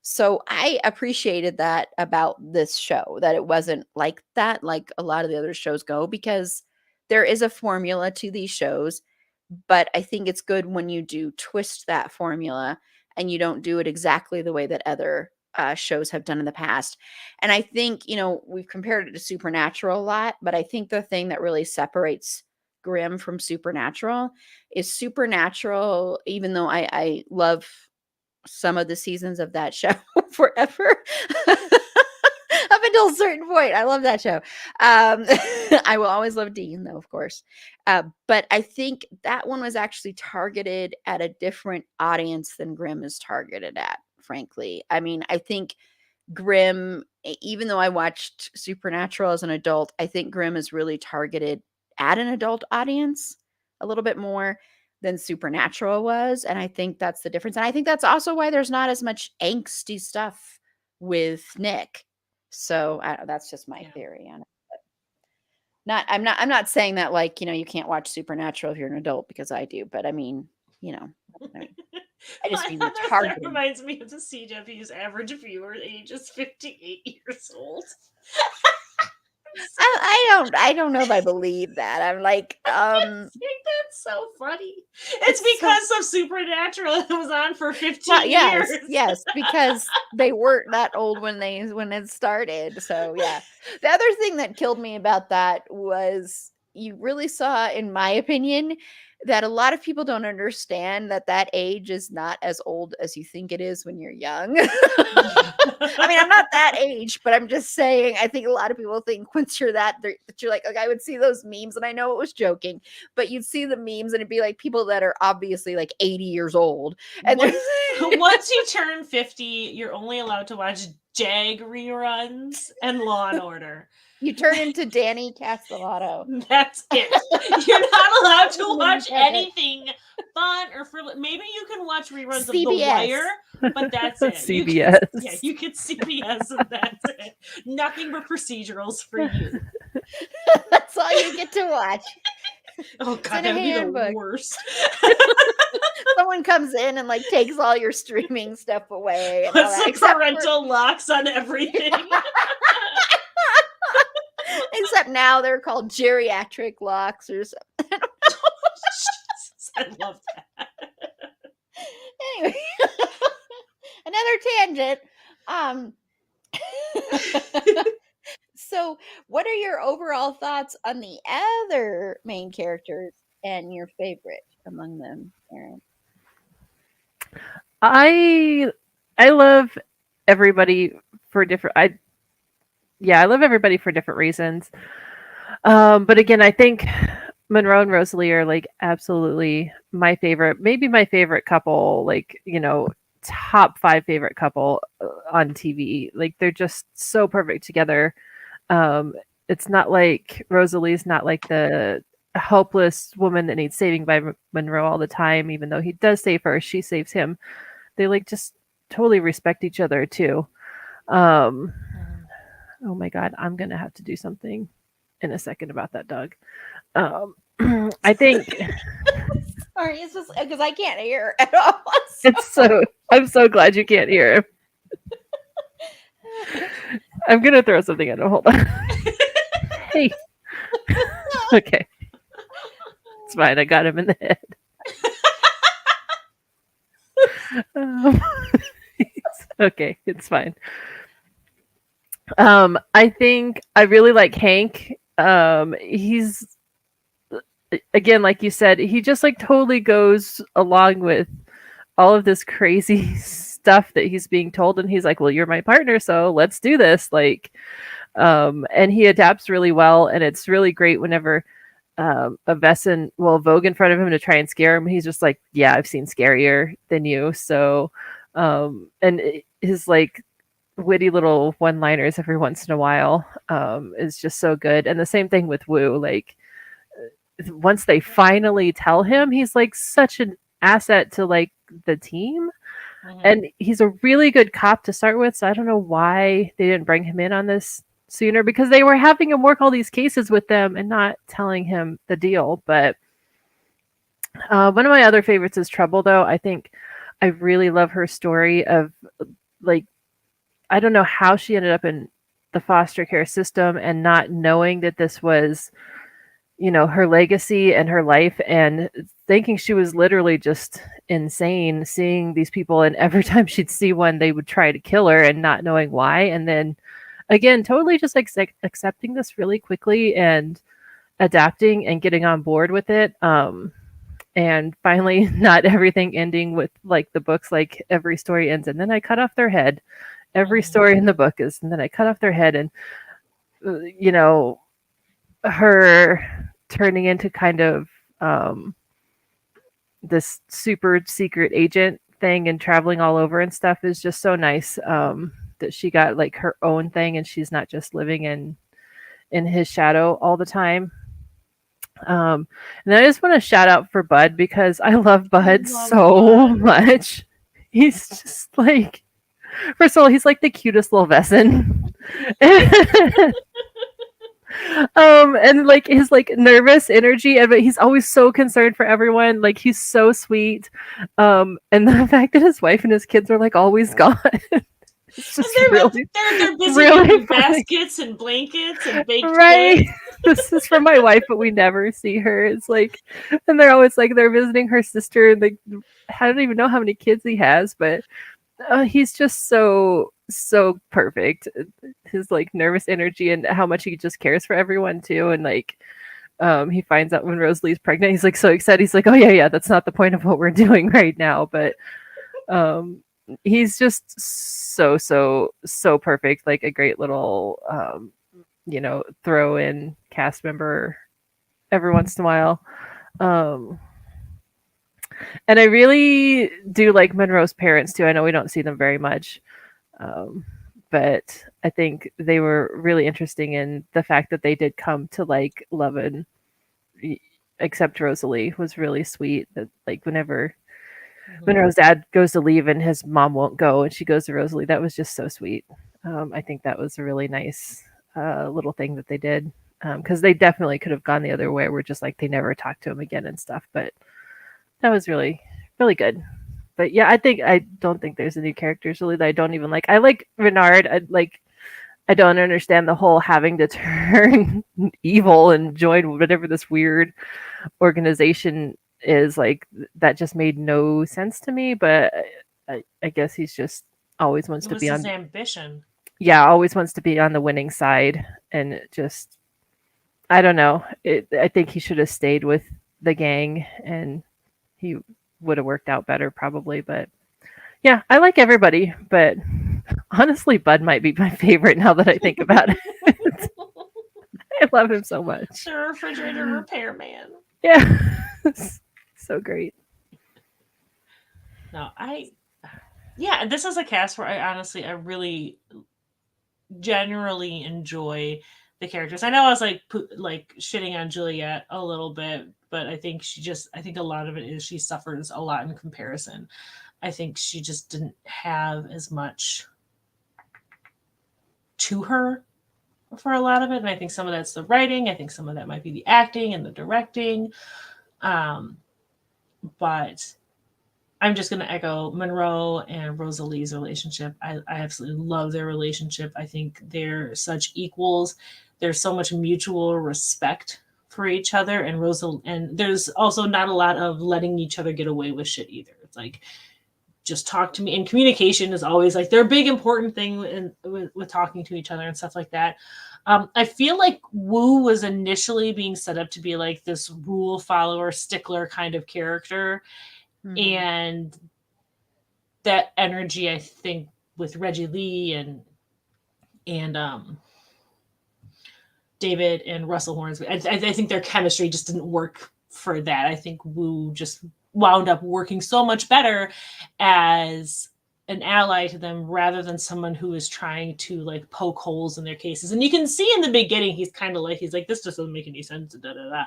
A: So I appreciated that about this show, that it wasn't like that, like a lot of the other shows go, because there is a formula to these shows. But I think it's good when you do twist that formula and you don't do it exactly the way that other shows have done in the past. And I think, we've compared it to Supernatural a lot, but I think the thing that really separates Grimm from Supernatural is Supernatural, even though I love some of the seasons of that show forever. Up until a certain point. I love that show. I will always love Dean, though, of course. But I think that one was actually targeted at a different audience than Grimm is targeted at, frankly. I mean, I think Grimm, even though I watched Supernatural as an adult, I think Grimm is really targeted at an adult audience a little bit more than Supernatural was. And I think that's the difference. And I think that's also why there's not as much angsty stuff with Nick. So that's just my theory on it. But I'm not saying that like, you can't watch Supernatural if you're an adult, because I do. But I mean, I just mean it's hard.
B: That reminds me of the CW's average viewer age is 58 years old.
A: I don't know if I believe that. I'm like,
B: I think that's so funny. It's because of Supernatural. It was on for 15 years.
A: Yes, because they weren't that old when it started. So yeah. The other thing that killed me about that was you really saw, in my opinion, that a lot of people don't understand that age is not as old as you think it is when you're young. I mean, I'm not that age, but I'm just saying, I think a lot of people think once you're that you're like, I would see those memes, and I know it was joking, but you'd see the memes and it'd be like people that are obviously like 80 years old. And
B: once you turn 50, you're only allowed to watch Jag reruns and Law and Order.
A: You turn into Danny Castellato.
B: That's it. You're not allowed to watch anything fun or frivolous. Maybe you can watch reruns of The Wire, but that's it.
C: CBS.
B: You get CBS and that's it. Nothing but procedurals for you.
A: That's all you get to watch.
B: Oh God, that would be the worst.
A: Someone comes in and like takes all your streaming stuff away. And
B: puts some parental locks on everything.
A: Except now they're called geriatric locks or something.
B: I love that.
A: Anyway, another tangent. So, what are your overall thoughts on the other main characters and your favorite among them, Erin?
C: I love everybody for different. I love everybody for different reasons. But again, I think Monroe and Rosalie are like absolutely my favorite, maybe my favorite couple. Like, you know, top 5 favorite couple on TV. Like they're just so perfect together. It's not like Rosalie's not like the helpless woman that needs saving by Monroe all the time, even though he does save her, she saves him. They like just totally respect each other too. Oh my God, I'm gonna have to do something in a second about that dog. I think
A: Sorry, it's just because I can't hear at all.
C: I'm so glad you can't hear him. I'm gonna throw something at him. Hold on. Hey. Okay. It's fine. I got him in the head. Okay, it's fine. I think I really like Hank. He's again, like you said, he just like totally goes along with all of this crazy stuff that he's being told, and he's like, well, you're my partner, so let's do this. Like, and he adapts really well, and it's really great whenever Vesson will vogue in front of him to try and scare him. He's just like, yeah, I've seen scarier than you. So, and his like witty little one-liners every once in a while is just so good. And the same thing with Wu. Like, once they finally tell him, he's like such an asset to like the team. And he's a really good cop to start with. So I don't know why they didn't bring him in on this sooner, because they were having him work all these cases with them and not telling him the deal. But one of my other favorites is Trouble, though. I think I really love her story of like, I don't know how she ended up in the foster care system and not knowing that this was, you know, her legacy and her life, and thinking she was literally just insane, seeing these people, and every time she'd see one, they would try to kill her and not knowing why. And then again, totally just like accepting this really quickly and adapting and getting on board with it. And finally, not everything ending with like the books, like every story ends and then I cut off their head. Every story in the book is, and then I cut off their head. And, you know, her turning into kind of this super secret agent thing and traveling all over and stuff is just so nice. That she got like her own thing and she's not just living in his shadow all the time. And I just want to shout out for Bud, because I love Bud so much. He's just like, first of all, he's like the cutest little Vesson. And like his like nervous energy, but he's always so concerned for everyone. Like he's so sweet. And the fact that his wife and his kids are like always gone. It's just
B: they're busy
C: really
B: making baskets and blankets and baked
C: right. This is from my wife, but we never see her. It's like, and they're always like they're visiting her sister, and they, I don't even know how many kids he has, but he's just so perfect. His like nervous energy and how much he just cares for everyone too. And like he finds out when Rosalie's pregnant, he's like so excited. He's like, oh yeah, that's not the point of what we're doing right now. But he's just so perfect. Like a great little you know, throw in cast member every once in a while. And I really do like Monroe's parents too. I know we don't see them very much. But but I think they were really interesting in the fact that they did come to like love and accept Rosalie was really sweet. That like whenever Monroe's dad goes to leave and his mom won't go, and she goes to Rosalie, that was just so sweet. I think that was a really nice little thing that they did, because they definitely could have gone the other way, where just like they never talked to him again and stuff. But that was really really good. But yeah, I don't think there's any characters really that I don't even like. I like Renard. I don't understand the whole having to turn evil and join whatever this weird organization is. Like that just made no sense to me. But I guess he's just always wants
B: It
C: to
B: was
C: be
B: his
C: on.
B: ambition.
C: Yeah, always wants to be on the winning side, and it just I don't know. I think he should have stayed with the gang, and he would have worked out better probably. But yeah, I like everybody, but honestly, Bud might be my favorite now that I think about it. I love him so much.
B: The refrigerator repairman.
C: Yeah. So great.
B: No, yeah, this is a cast where I really generally enjoy the characters. I know I was like shitting on Juliet a little bit, but I think I think a lot of it is she suffers a lot in comparison. I think she just didn't have as much to her for a lot of it, and I think some of that's the writing. I think some of that might be the acting and the directing. But I'm just going to echo Monroe and Rosalie's relationship. I absolutely love their relationship. I think they're such equals. There's so much mutual respect for each other, and there's also not a lot of letting each other get away with shit either. It's like, just talk to me. And communication is always like their big important thing with talking to each other and stuff like that. I feel like Wu was initially being set up to be like this rule follower, stickler kind of character. Mm-hmm. And that energy, I think, with Reggie Lee and David and Russell Hornsby, I think their chemistry just didn't work for that. I think Wu just wound up working so much better as an ally to them rather than someone who is trying to like poke holes in their cases. And you can see in the beginning, he's like, this just doesn't make any sense. Da, da,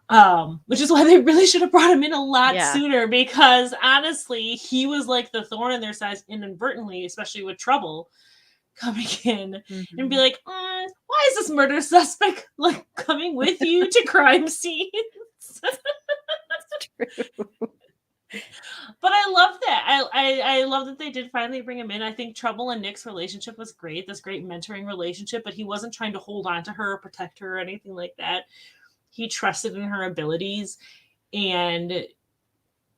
B: da. Which is why they really should have brought him in a lot sooner, because honestly, he was like the thorn in their side inadvertently, especially with Trouble coming in and be like, why is this murder suspect like coming with you to crime scenes? That's true. But I love that. I love that they did finally bring him in. I think Trouble and Nick's relationship was great. This great mentoring relationship, but he wasn't trying to hold on to her or protect her or anything like that. He trusted in her abilities, and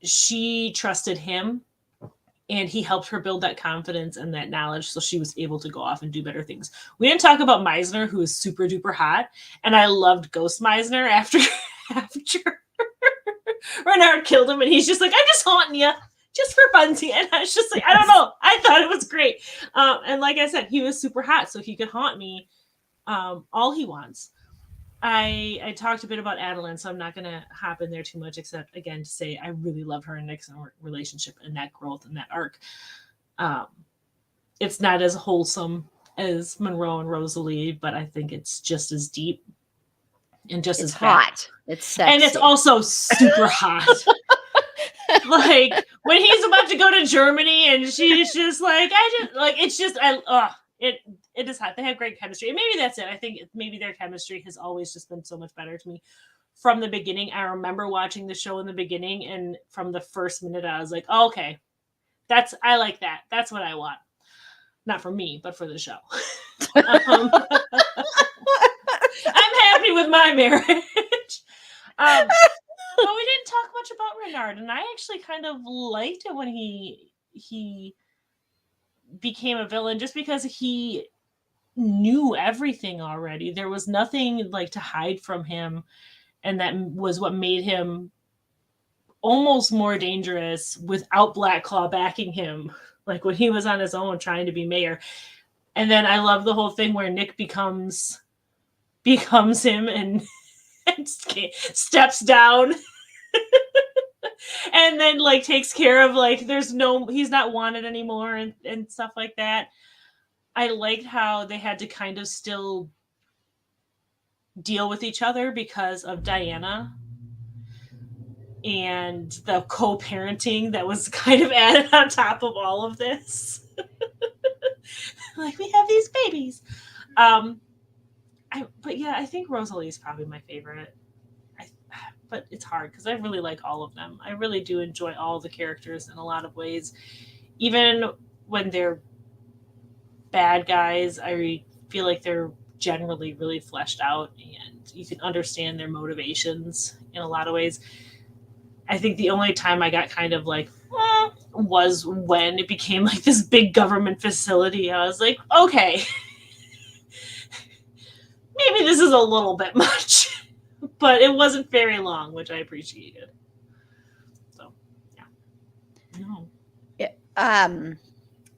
B: she trusted him, and he helped her build that confidence and that knowledge so she was able to go off and do better things. We didn't talk about Meisner, who is super duper hot, and I loved Ghost Meisner after Renard killed him, and he's just like, I'm just haunting you just for funsies. And I was just like, I don't know. I thought it was great. And like I said, he was super hot, so he could haunt me all he wants. I talked a bit about Adeline, so I'm not going to hop in there too much, except, again, to say I really love her and Nick's relationship and that growth and that arc. It's not as wholesome as Monroe and Rosalie, but I think it's just as deep and just as
A: hot. It's sexy.
B: And it's also super hot. Like when he's about to go to Germany and she's just like, it is hot. They have great chemistry. And maybe that's it. I think maybe their chemistry has always just been so much better to me from the beginning. I remember watching the show in the beginning, and from the first minute I was like, oh, okay, I like that. That's what I want. Not for me, but for the show. I'm happy with my marriage. But we didn't talk much about Renard, and I actually kind of liked it when he became a villain, just because he knew everything already. There was nothing like to hide from him, and that was what made him almost more dangerous without Black Claw backing him, like when he was on his own trying to be mayor. And then I love the whole thing where Nick becomes him and steps down and then like takes care of like he's not wanted anymore and stuff like that. I liked how they had to kind of still deal with each other because of Diana and the co-parenting that was kind of added on top of all of this. Like, we have these babies. But yeah, I think Rosalie is probably my favorite. But it's hard because I really like all of them. I really do enjoy all the characters in a lot of ways. Even when they're bad guys, I feel like they're generally really fleshed out and you can understand their motivations in a lot of ways. I think the only time I got kind of like, was when it became like this big government facility. I was like, okay, maybe this is a little bit much. But it wasn't very long, which I appreciated. So, yeah. No.
A: Yeah.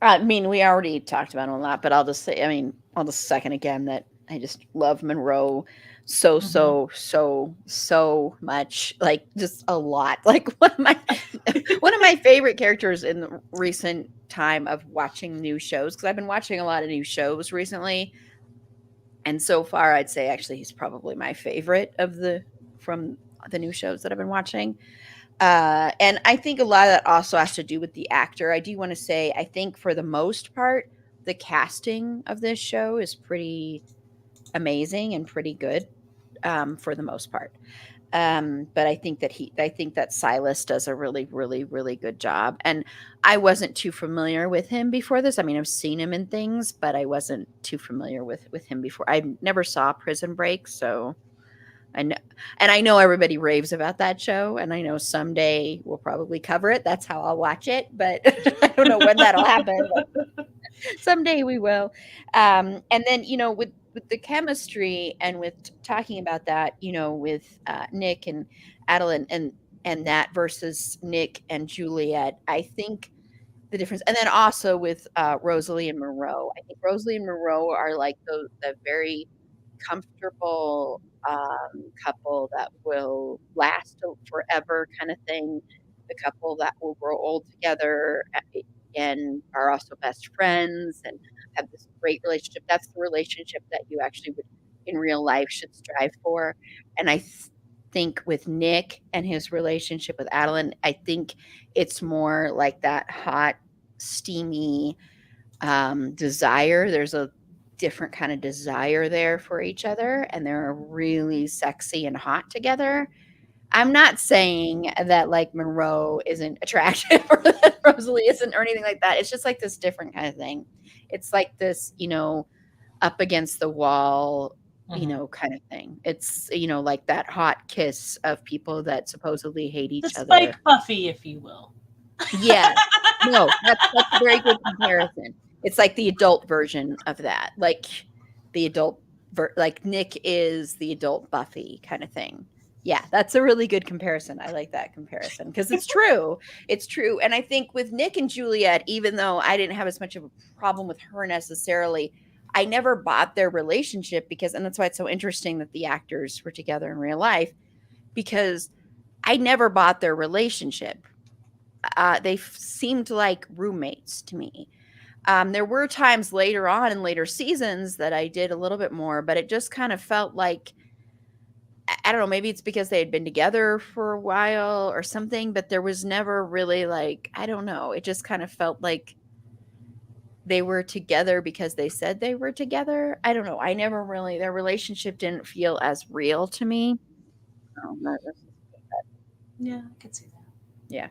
A: I mean, we already talked about him a lot, but I'll just say, I mean, I'll just second again that I just love Monroe so much, like just a lot. Like one of my favorite characters in the recent time of watching new shows, because I've been watching a lot of new shows recently. And so far, I'd say actually he's probably my favorite from the new shows that I've been watching. And I think a lot of that also has to do with the actor. I do want to say, I think for the most part, the casting of this show is pretty amazing and pretty good for the most part. But I think that Silas does a really, really, really good job. And I wasn't too familiar with him before this. I mean, I've seen him in things, but I wasn't too familiar with him before. I never saw Prison Break, so I know everybody raves about that show, and I know someday we'll probably cover it. That's how I'll watch it, but I don't know when that'll happen. Someday we will. And then, with the chemistry and with talking about that, with Nick and Adeline and that versus Nick and Juliet, I think the difference, and then also with Rosalie and Monroe, I think Rosalie and Monroe are like the very comfortable couple that will last forever kind of thing. The couple that will grow old together and are also best friends and have this great relationship. That's the relationship that you actually would in real life should strive for. And I think with Nick and his relationship with Adeline, I think it's more like that hot, steamy desire. There's a different kind of desire there for each other, and they're really sexy and hot together. I'm not saying that like Monroe isn't attractive or that Rosalie isn't or anything like that. It's just like this different kind of thing. It's like this, up against the wall, kind of thing. It's, like that hot kiss of people that supposedly hate each other.
B: Spike Buffy, if you will.
A: Yeah. No, that's a very good comparison. It's like the adult version of that. Like the adult, like Nick is the adult Buffy kind of thing. Yeah, that's a really good comparison. I like that comparison because it's true. It's true. And I think with Nick and Juliet, even though I didn't have as much of a problem with her necessarily, I never bought their relationship and that's why it's so interesting that the actors were together in real life, because I never bought their relationship. They seemed like roommates to me. There were times later on in later seasons that I did a little bit more, but it just kind of felt like, I don't know, maybe it's because they had been together for a while or something, but there was never really like, I don't know. It just kind of felt like they were together because they said they were together. I don't know. Their relationship didn't feel as real to me.
B: Yeah, I could see that.
A: Yeah.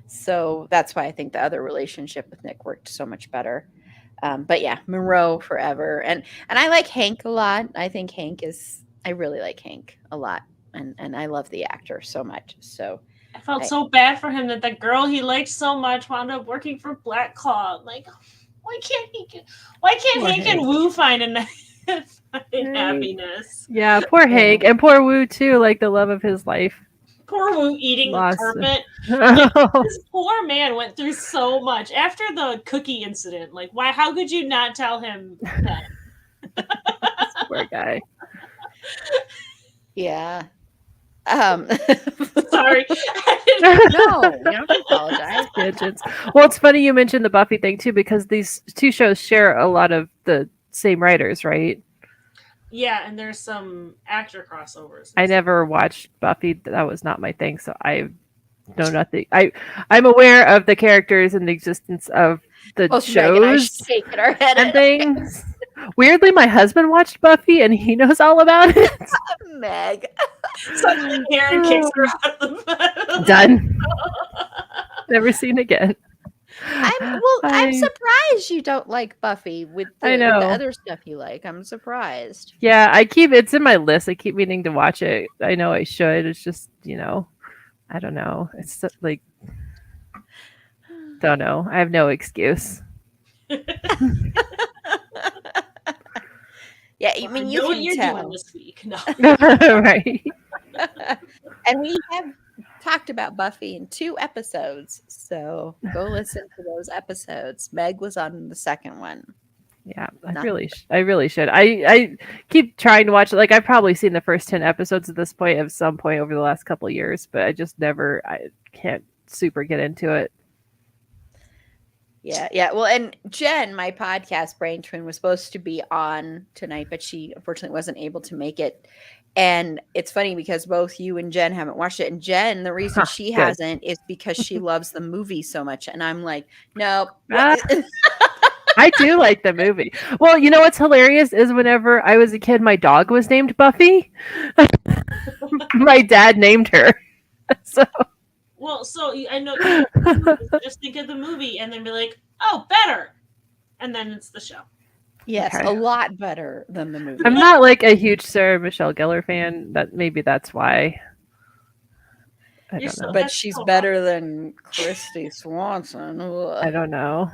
A: So that's why I think the other relationship with Nick worked so much better. But yeah, Monroe forever. And I like Hank a lot. I really like Hank a lot. And I love the actor so much. So
B: I felt so bad for him that the girl he liked so much wound up working for Black Claw. Like, why can't Hank and Wu find happiness?
C: Yeah, poor Hank. And poor Wu too, like the love of his life.
B: Poor Wu eating the carpet. This poor man went through so much after the cookie incident. Like, why? How could you not tell him that?
C: Poor guy.
A: Yeah.
B: Sorry, I
A: No, you don't have to apologize.
C: Tangents. Well, it's funny you mentioned the Buffy thing too, because these two shows share a lot of the same writers, right?
B: Yeah, and there's some actor crossovers.
C: I never watched Buffy. That was not my thing, so I know nothing. I'm aware of the characters and the existence of the
A: Both Meg and I
C: shows
A: shaking our head
C: and
A: at
C: things. Weirdly, my husband watched Buffy and he knows all about it.
A: Meg.
B: So Aaron kicks her out of the bed.
C: Done. Never seen again.
A: I'm surprised you don't like Buffy with
C: I
A: the
C: know.
A: other stuff you like. I'm surprised.
C: Yeah, it's in my list. I keep meaning to watch it. I know I should. It's just, I don't know. It's like, don't know. I have no excuse.
A: Yeah, I mean, you
B: know what
A: can
B: you're
A: tell.
B: doing this week. No.
C: Right.
A: And we have talked about Buffy in 2 episodes, so go listen to those episodes. Meg was on the second one.
C: Yeah, I really should. I keep trying to watch it. Like, I've probably seen the first 10 episodes at this point at some point over the last couple of years, but I can't super get into it.
A: Yeah. Well, and Jen, my podcast brain twin, was supposed to be on tonight, but she unfortunately wasn't able to make it. And it's funny because both you and Jen haven't watched it. And Jen, the reason she
C: good.
A: hasn't is because she loves the movie so much. And I'm like, no.
C: I do like the movie. Well, you know what's hilarious is whenever I was a kid, my dog was named Buffy. My dad named her. So.
B: Well, so I know just think of the movie and then be like, oh, better. And then it's the show.
A: Yes,
C: Okay.
A: a lot better than the movie.
C: I'm not like a huge Sarah Michelle Gellar fan. Maybe that's why. I don't know.
A: But she's better than Christy Swanson. Ugh.
C: I don't know.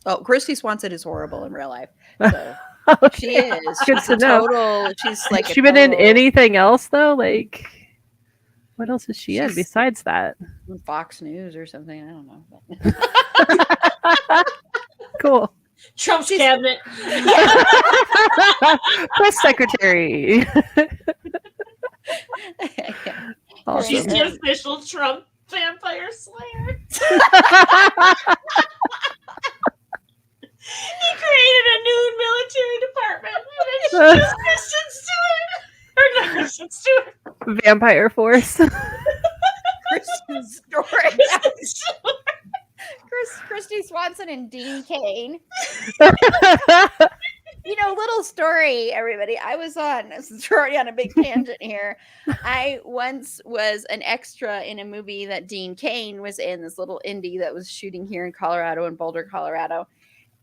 A: Oh, Christy Swanson is horrible in real life. So
C: Okay.
A: she is.
C: Good
A: She's
C: to
A: a
C: know.
A: total. She's like.
C: Has she been in anything else though? Like, what else is she in
A: She's-
C: besides that?
A: Fox News or something. I don't know.
C: Cool.
B: Trump's cabinet.
C: Press secretary. Awesome.
B: She's the official Trump vampire slayer. He created a new military department. And it's just Kristen Stewart. Or not Kristen Stewart.
C: Vampire Force.
A: Kristen Stewart. Christy Swanson and Dean Cain. Little story, everybody. I was already on a big tangent here. I once was an extra in a movie that Dean Cain was in, this little indie that was shooting here in Colorado, in Boulder, Colorado.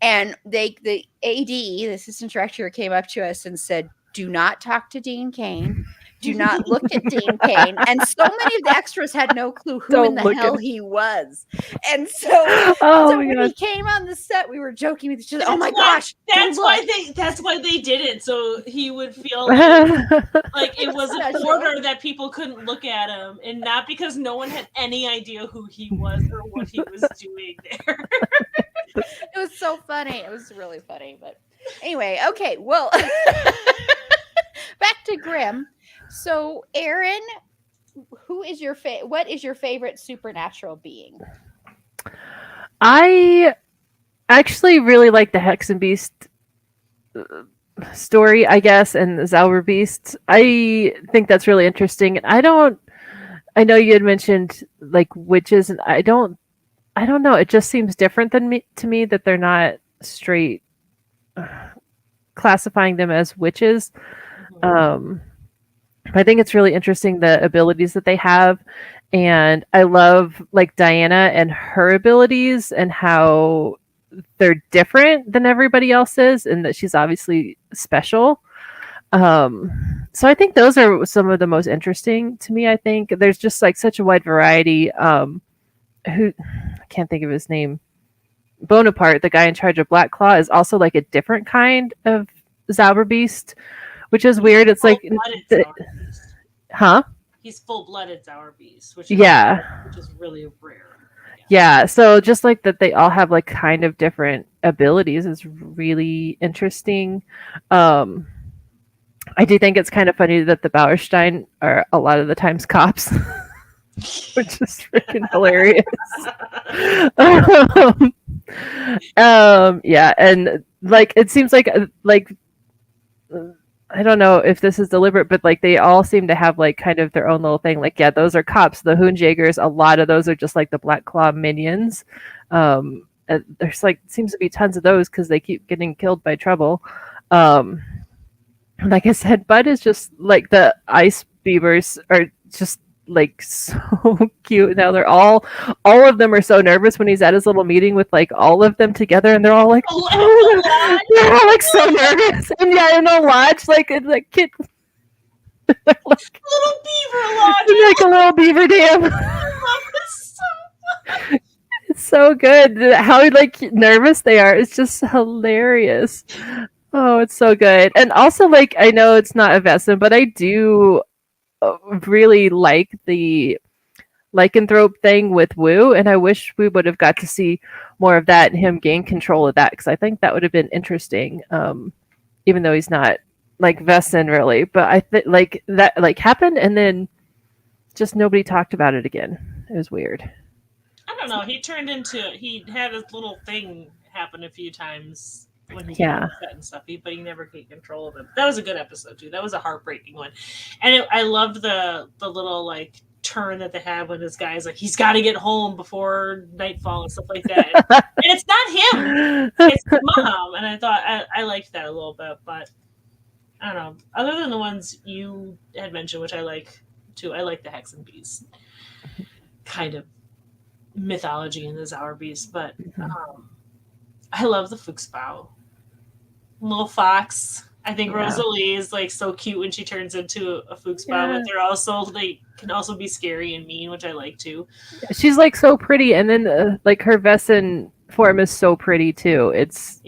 A: And the AD, the assistant director, came up to us and said, do not talk to Dean Cain. Do not look at Dean Cain. And so many of the extras had no clue who in the hell he was. And so, when he came on the set, we were joking with each other. Oh my gosh.
B: That's why they did it. So he would feel like it was an order that people couldn't look at him, and not because no one had any idea who he was or what he was doing there.
A: It was so funny. It was really funny. But anyway, okay. Well, back to Grimm. So, Aaron, what is your favorite supernatural being?
C: I actually really like the Hex and Beast story, I guess, and the Zauberbeast. I think that's really interesting. I know you had mentioned like witches, and I don't know. It just seems different to me that they're not straight classifying them as witches. Mm-hmm. I think it's really interesting the abilities that they have, and I love like Diana and her abilities and how they're different than everybody else's, and that she's obviously special. So I think those are some of the most interesting to me. I think there's just like such a wide variety. I can't think of his name. Bonaparte, the guy in charge of Black Claw, is also like a different kind of Zauberbeast, which is weird. It's like, huh?
B: He's full-blooded Zauberbeast, which is really rare.
C: Yeah, so just like that, they all have like kind of different abilities is really interesting. I do think it's kind of funny that the Bauerstein are a lot of the times cops. which is freaking hilarious. Yeah, and like it seems like I don't know if this is deliberate, but like they all seem to have like kind of their own little thing. Like, yeah, those are cops. The Hoonjagers, a lot of those are just like the Black Claw minions. And there's like seems to be tons of those because they keep getting killed by trouble. Um, like I said, Bud is just like the ice beavers are just like so cute. Now they're all of them are so nervous when he's at his little meeting with like all of them together, and they're all like, oh, they're all like so nervous. And yeah, in the lodge, like it's like kid,
B: Little beaver lodge.
C: like a little beaver dam.
B: I love this so much.
C: It's so good. How like nervous they are. It's just hilarious. Oh, it's so good. And also, like, I know it's not a Vesson, but I do really like the lycanthrope thing with Wu, and I wish we would have got to see more of that and him gain control of that because I think that would have been interesting. Even though he's not like Vesson really, but I think like that like happened and then just nobody talked about it again. It was weird.
B: I don't know. He had his little thing happen a few times when he
C: Yeah.
B: got upset and stuff, but he never gained control of him. That was a good episode too. That was a heartbreaking one, and I loved the little like turn that they had when this guy's like he's got to get home before nightfall and stuff like that. And it's not him; it's his mom. And I thought I liked that a little bit, but I don't know. Other than the ones you had mentioned, which I like too, I like the Hex and Beast kind of mythology in the Zauer Beast, but I love the Fuchsbau. Little fox. I think
C: Yeah.
B: Rosalie is like so cute when she turns into a Fuchsbau,
C: Yeah.
B: but they're also like can also be scary and mean, which I like too.
C: She's like so pretty, and then like her Vesson form is so pretty too. It's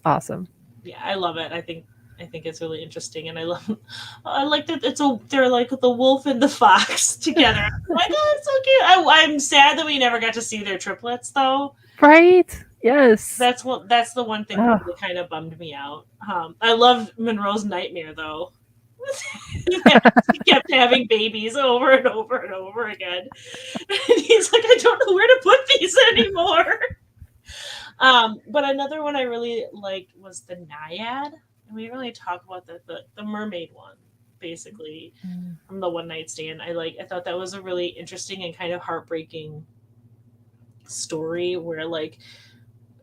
C: awesome.
B: Yeah, I love it. I think it's really interesting, and I like that they're like the wolf and the fox together. I'm like, oh, it's so cute. I'm sad that we never got to see their triplets though.
C: Right? Yes.
B: That's the one thing that really kind of bummed me out. I loved Monroe's nightmare though. He kept having babies over and over and over again. And he's like, I don't know where to put these anymore. But another one I really liked was the Naiad. And we didn't really talk about the mermaid one, basically, from the One Night Stand. I thought that was a really interesting and kind of heartbreaking story where like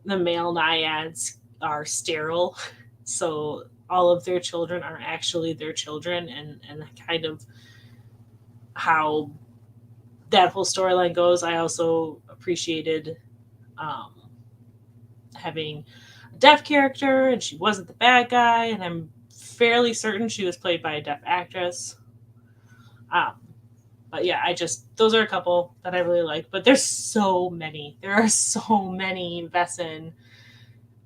B: the male naiads are sterile, so all of their children are actually their children, and kind of how that whole storyline goes. I also appreciated having a deaf character, and she wasn't the bad guy, and I'm fairly certain she was played by a deaf actress. But yeah, those are a couple that I really like. But there's so many. There are so many Vesson.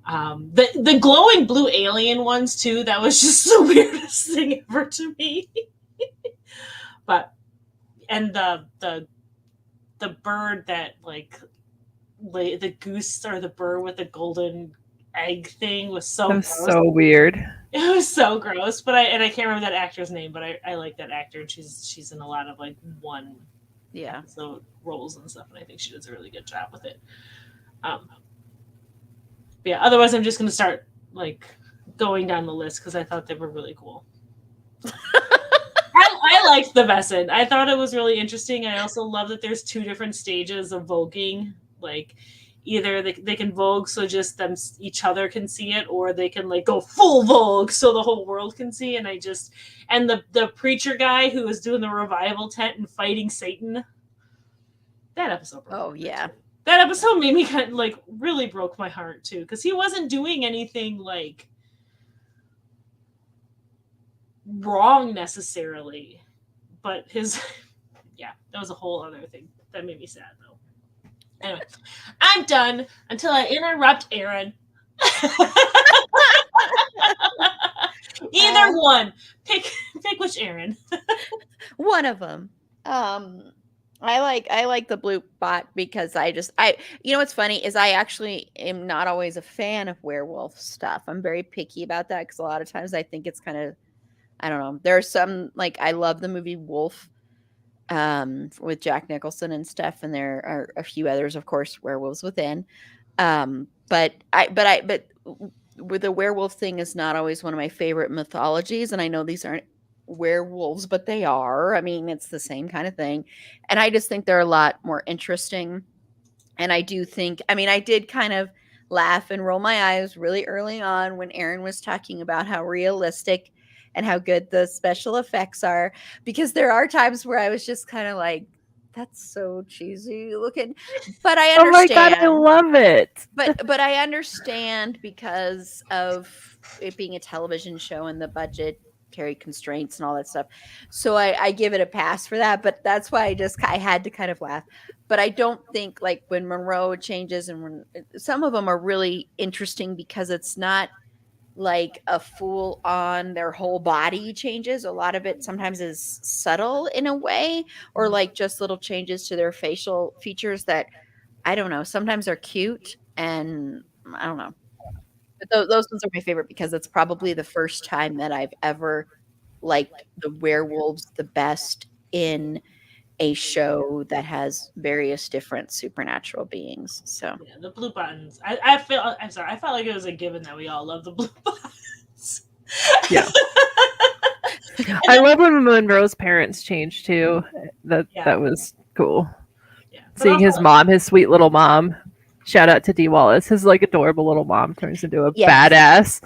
B: The glowing blue alien ones too. That was just the weirdest thing ever to me. But and the bird that like the goose or the bird with the golden egg thing was so gross.
C: So weird.
B: It was so gross, but I can't remember that actor's name, but I like that actor, and she's in a lot of like one episode roles and stuff, and I think she does a really good job with it. But yeah, otherwise I'm just gonna start like going down the list because I thought they were really cool. I liked the Vesson. I thought it was really interesting. I also love that there's two different stages of voguing, like either they can vogue so just each other can see it, or they can like go full vogue so the whole world can see. And the preacher guy who was doing the revival tent and fighting Satan, that episode that episode made me kind of like really broke my heart too, because he wasn't doing anything like wrong necessarily, but his that was a whole other thing that made me sad though. Anyway, I'm done until I interrupt Aaron. Either one. Pick which Aaron.
A: One of them. I like the blue bot because you know what's funny is I actually am not always a fan of werewolf stuff. I'm very picky about that because a lot of times I think it's kind of, I don't know. There are some, like, I love the movie Wolf. with Jack Nicholson and stuff, and there are a few others, of course, Werewolves Within. But with the werewolf thing is not always one of my favorite mythologies, and I know these aren't werewolves, but they are. I mean, it's the same kind of thing, and I just think they're a lot more interesting. And I do think, I mean, I did kind of laugh and roll my eyes really early on when Aaron was talking about how realistic and how good the special effects are, because there are times where I was just kind of like, that's so cheesy looking. But I
C: Oh my god, I
A: understand.
C: love it.
A: But I understand because of it being a television show and the budgetary constraints and all that stuff. So I give it a pass for that. But that's why I had to kind of laugh. But I don't think like when Monroe changes and when some of them are really interesting because it's not like a full on their whole body changes. A lot of it sometimes is subtle in a way, or like just little changes to their facial features that I don't know. Sometimes they're cute, and I don't know. But those ones are my favorite because it's probably the first time that I've ever liked the werewolves the best in a show that has various different supernatural beings. So
B: Yeah, the blue buttons. I'm sorry. I felt like it was a given that we all love the blue buttons.
C: Yeah. I love when Monroe's parents changed too. That was cool.
B: Yeah.
C: Seeing his mom, his sweet little mom. Shout out to Dee Wallace. His like adorable little mom turns into a badass.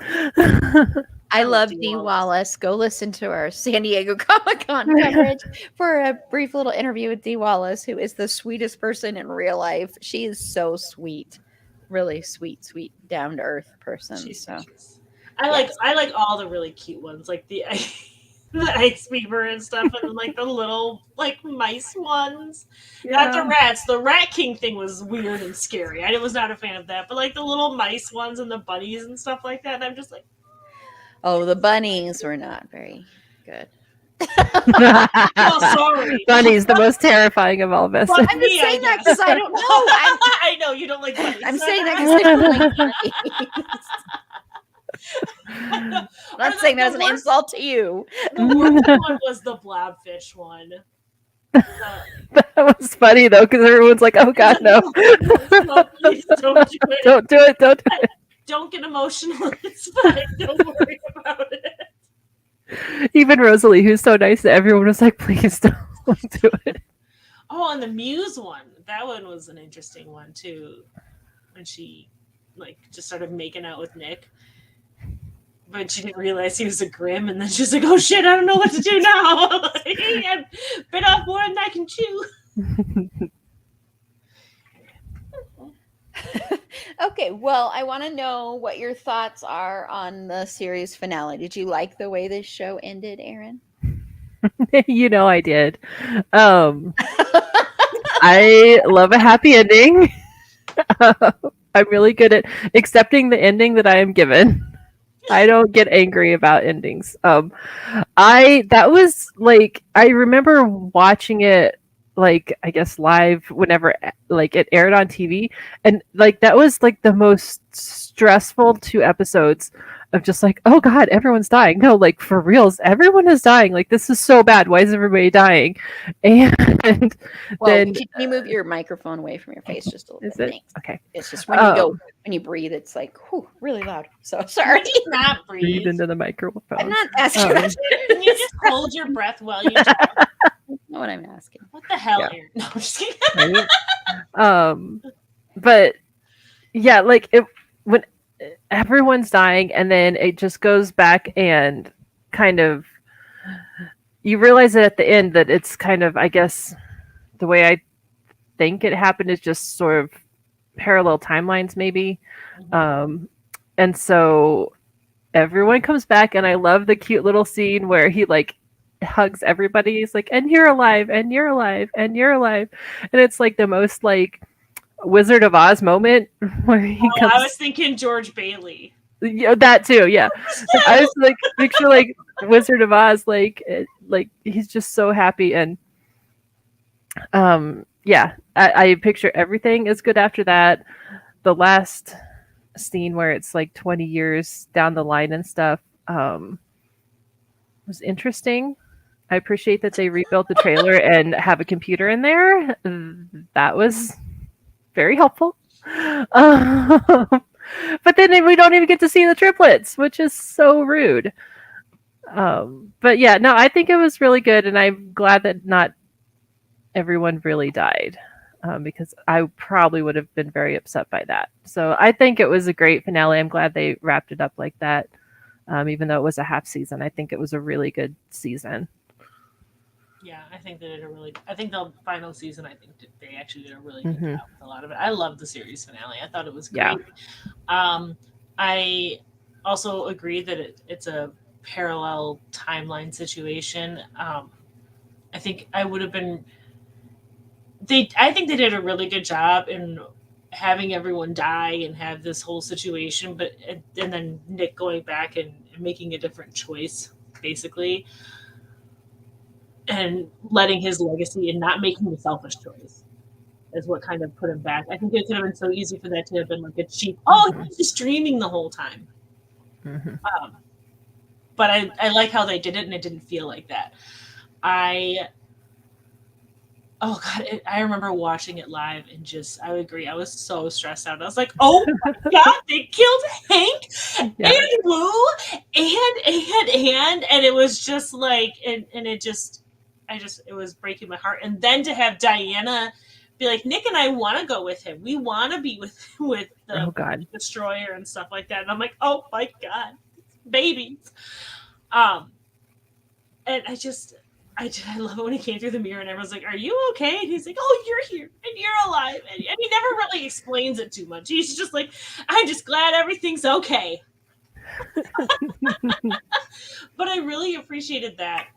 A: I love Dee Wallace. Go listen to our San Diego Comic-Con coverage for a brief little interview with Dee Wallace, who is the sweetest person in real life. She is so sweet. Really sweet, down to earth person.
B: I like all the really cute ones, like the ice beaver and stuff, and like the little like mice ones. Yeah. Not the rats. The Rat King thing was weird and scary. I was not a fan of that. But like the little mice ones and the bunnies and stuff like that, and I'm just like,
A: oh, the bunnies were not very good.
B: Oh, sorry.
C: Bunny's the most terrifying of all of us.
A: Well, I'm just saying that because I don't know.
B: I know you don't like bunnies.
A: I'm saying that because I don't like bunnies. I'm not saying that as an insult to you.
B: The worst one was the blobfish one.
C: That was funny though, because everyone's like, "Oh God, no!
B: Please don't do it.
C: Don't do it! Don't do it!
B: Don't get emotional. It's fine. Don't worry about it."
C: Even Rosalie, who's so nice to everyone, was like, "Please don't do it."
B: Oh, and the Muse one. That one was an interesting one too. When she like just started making out with Nick. But she didn't realize he was a Grimm, and then she's like, "Oh shit, I don't know what to do now. I've bit off more than I can chew."
A: Okay, well, I want to know what your thoughts are on the series finale. Did you like the way this show ended, Aaron?
C: You know I did. I love a happy ending. I'm really good at accepting the ending that I am given. I don't get angry about endings. That was like, I remember watching it like, I guess live whenever like it aired on TV, and like that was like the most stressful 2 episodes of just like, oh God, everyone's dying. No, like for reals, everyone is dying. Like this is so bad. Why is everybody dying? And then
A: can you move your microphone away from your face just a little bit? Thanks.
C: Okay.
A: It's just when you breathe, it's like really loud. So sorry.
B: Not breathe
C: into the microphone.
A: I'm not asking.
B: Can you just hold your breath while you talk?
A: That's not what I'm asking.
B: What the hell, Aaron? No, I'm just kidding.
C: But yeah, like when everyone's dying and then it just goes back and kind of you realize it at the end that it's kind of, I guess the way I think it happened is just sort of parallel timelines maybe. And so everyone comes back, and I love the cute little scene where he like hugs everybody. He's like, and you're alive, and you're alive, and you're alive. And it's like the most like Wizard of Oz moment where he comes.
B: I was thinking George Bailey.
C: Yeah, that too. Yeah, I was like picture like Wizard of Oz, like he's just so happy, and yeah, I picture everything is good after that. The last scene where it's like 20 years down the line and stuff was interesting. I appreciate that they rebuilt the trailer and have a computer in there. That was very helpful. But then we don't even get to see the triplets, which is so rude. But yeah, no, I think it was really good, and I'm glad that not everyone really died, because I probably would have been very upset by that. So I think it was a great finale. I'm glad they wrapped it up like that, even though it was a half season. I think it was a really good season.
B: Yeah, I think they did a really. I think the final season. I think they actually did a really good job with a lot of it. I loved the series finale. I thought it was great.
C: Yeah.
B: I also agree that it's a parallel timeline situation. I think I would have been. I think they did a really good job in having everyone die and have this whole situation, but and then Nick going back and making a different choice, basically, and letting his legacy and not making the selfish choice is what kind of put him back. I think it could have been so easy for that to have been like a cheap, he was just dreaming the whole time. But I like how they did it, and it didn't feel like that. I remember watching it live and I would agree. I was so stressed out. I was like, oh my God, they killed Hank and Lou and it was just like, and it was breaking my heart. And then to have Diana be like, Nick and I want to go with him. We want to be with the Destroyer and stuff like that. And I'm like, oh my God, babies. And I love it when he came through the mirror and everyone's like, are you okay? And he's like, oh, you're here and you're alive. And he never really explains it too much. He's just like, I'm just glad everything's okay. But I really appreciated that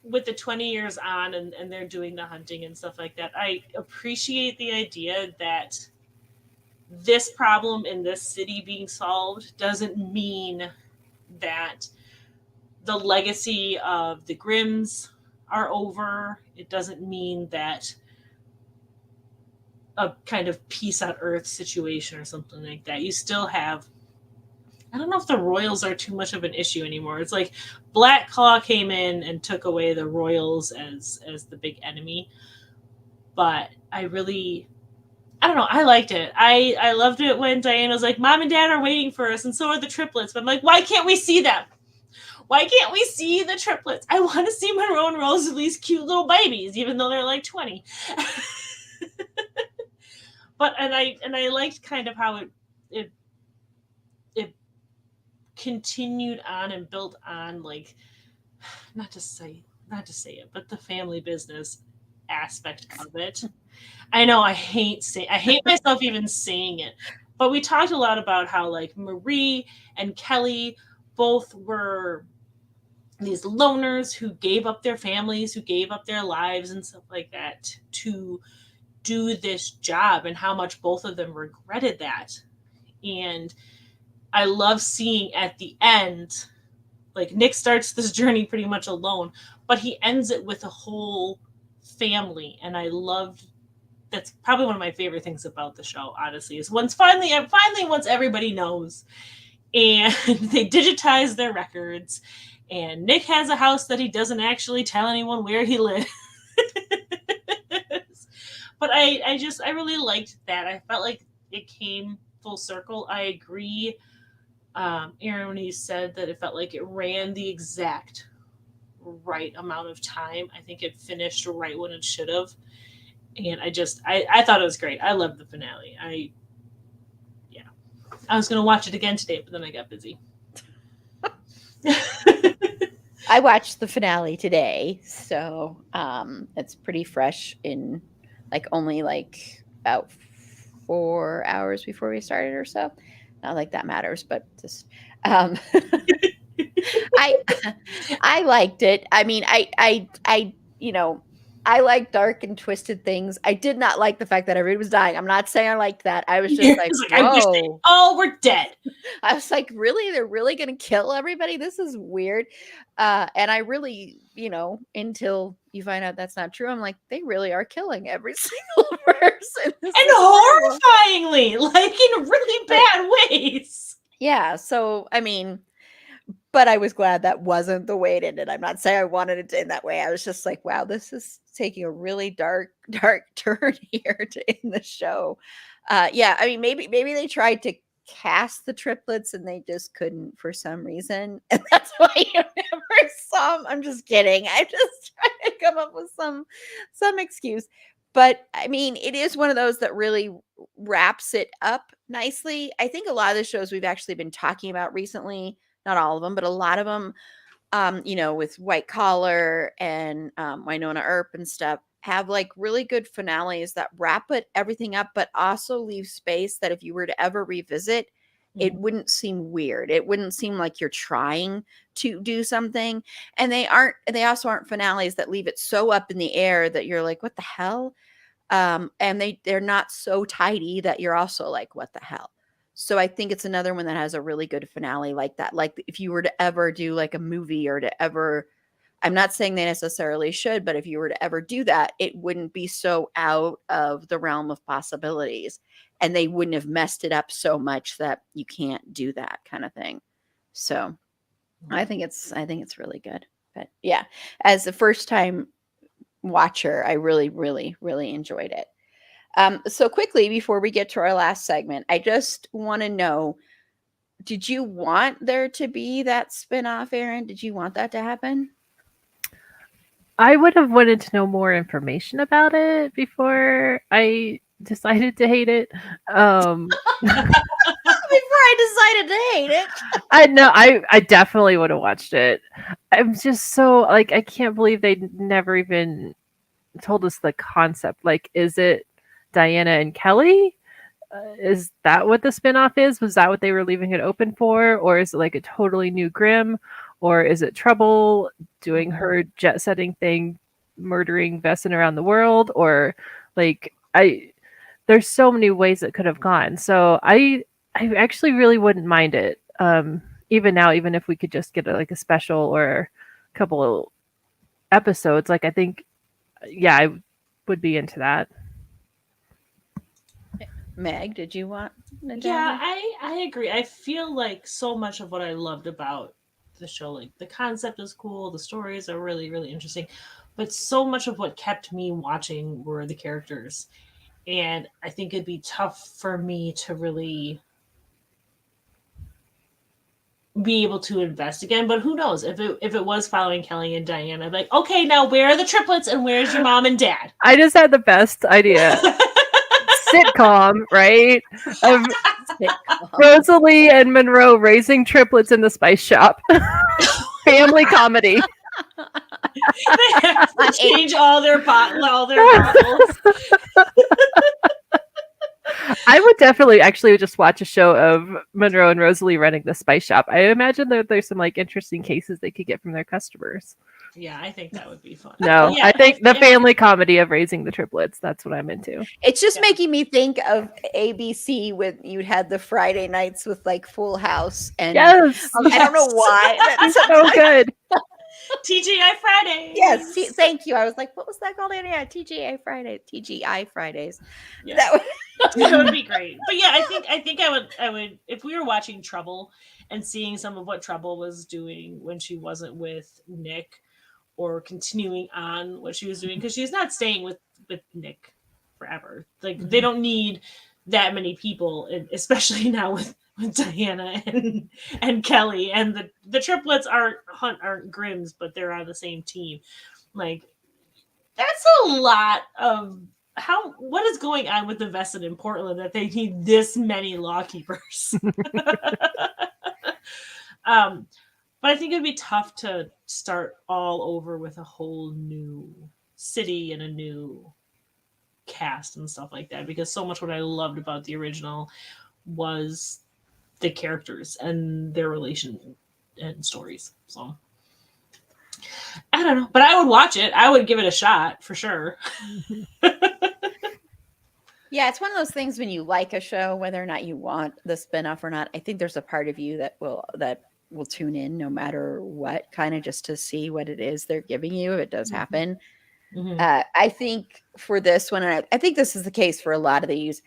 B: with the 20 years on and they're doing the hunting and stuff like that. I appreciate the idea that this problem in this city being solved doesn't mean that the legacy of the Grimms are over. It doesn't mean that a kind of peace on earth situation or something like that. You still have, I don't know if the Royals are too much of an issue anymore. It's like Black Claw came in and took away the Royals as the big enemy. But I don't know. I liked it. I loved it when Diana was like, Mom and Dad are waiting for us, and so are the triplets. But I'm like, why can't we see them? Why can't we see the triplets? I want to see Monroe and Rosalie's cute little babies, even though they're like 20. But I liked kind of how it continued on and built on, like, not to say it, but the family business aspect of it. I know I hate myself even saying it, but we talked a lot about how, like, Marie and Kelly both were these loners who gave up their families, who gave up their lives and stuff like that to do this job, and how much both of them regretted that. And I love seeing at the end, like, Nick starts this journey pretty much alone, but he ends it with a whole family. And I loved, that's probably one of my favorite things about the show, honestly, is once everybody knows and they digitize their records and Nick has a house that he doesn't actually tell anyone where he lives. But I really liked that. I felt like it came full circle. I agree, Aaron, when you said that it felt like it ran the exact right amount of time. I think it finished right when it should have. And I thought it was great. I loved the finale. I was going to watch it again today, but then I got busy.
A: I watched the finale today, so it's pretty fresh in only about 4 hours before we started or so. Not like that matters, but just I liked it. I mean, I like dark and twisted things. I did not like the fact that everybody was dying. I'm not saying I liked that. I was just whoa.
B: I wish they all were dead.
A: I was like, really? They're really going to kill everybody? This is weird. And I really, until you find out that's not true, I'm like, they really are killing every single person.
B: And horrifyingly, in really bad ways.
A: Yeah. So, I mean, But I was glad that wasn't the way it ended. I'm not saying I wanted it to end that way. I was just like, wow, this is taking a really dark turn here to end the show. Yeah, I mean, maybe they tried to cast the triplets and they just couldn't for some reason, and that's why you never saw them. I'm just kidding. I'm just trying to come up with some excuse. But I mean, it is one of those that really wraps it up nicely. I think a lot of the shows we've actually been talking about recently, not all of them, but a lot of them, with White Collar and Winona Earp and stuff, have like really good finales that wrap everything up, but also leave space that if you were to ever revisit, it wouldn't seem weird. It wouldn't seem like you're trying to do something. And they also aren't finales that leave it so up in the air that you're like, what the hell? And they're not so tidy that you're also like, what the hell? So I think it's another one that has a really good finale like that. Like if you were to ever do like a movie or to ever, I'm not saying they necessarily should, but if you were to ever do that, it wouldn't be so out of the realm of possibilities and they wouldn't have messed it up so much that you can't do that kind of thing. So I think it's really good. But yeah, as a first time watcher, I really, really, really enjoyed it. So quickly before we get to our last segment, I just want to know, did you want there to be that spinoff, Erin? Did you want that to happen?
C: I would have wanted to know more information about it before I decided to hate it.
A: Before I decided to hate it.
C: I know I definitely would have watched it. I'm just so like I can't believe they never even told us the concept. Like, is it Diana and Kelly? Is that what the spinoff is? Was that what they were leaving it open for? Or is it like a totally new Grimm? Or is it Trouble doing her jet setting thing, murdering Vesson around the world? Or like there's so many ways it could have gone. So I actually really wouldn't mind it. Even now, even if we could just get like a special or a couple of episodes, like I think, yeah, I would be into that.
A: Meg, did you want?
B: Yeah, I agree. I feel like so much of what I loved about the show, like the concept is cool, the stories are really, really interesting, but so much of what kept me watching were the characters. And I think it'd be tough for me to really be able to invest again. But who knows, if it was following Kelly and Diana, I'd be like, okay, now where are the triplets and where's your mom and dad?
C: I just had the best idea. Sitcom, right? Of Rosalie and Monroe raising triplets in the spice shop. Family comedy.
B: They have to change all their bottles.
C: I would definitely actually just watch a show of Monroe and Rosalie running the spice shop. I imagine that there's some like interesting cases they could get from their customers.
B: Yeah, I think that would be fun.
C: No,
B: yeah,
C: I think the family comedy of raising the triplets, that's what I'm into.
A: It's just making me think of ABC when you had the Friday nights with like Full House. And
C: yes.
A: I don't know why.
C: That's so good.
B: TGI Fridays.
A: Yes, thank you. I was like, what was that called? Yeah, TGI Fridays.
B: Yeah.
A: That
B: would be great. But yeah, I think I would if we were watching Trouble and seeing some of what Trouble was doing when she wasn't with Nick, or continuing on what she was doing, because she's not staying with Nick forever. Like they don't need that many people, especially now with Diana and Kelly, and the triplets aren't Grimms, but they're on the same team. Like that's a lot of what is going on with the Vesson in Portland that they need this many law keepers. But I think it'd be tough to start all over with a whole new city and a new cast and stuff like that, because so much what I loved about the original was the characters and their relation and stories. So I don't know, but I would watch it. I would give it a shot for sure.
A: Yeah, it's one of those things when you like a show, whether or not you want the spinoff or not, I think there's a part of you that will tune in no matter what, kind of just to see what it is they're giving you if it does happen. I think for this one, and I think this is the case for a lot of these,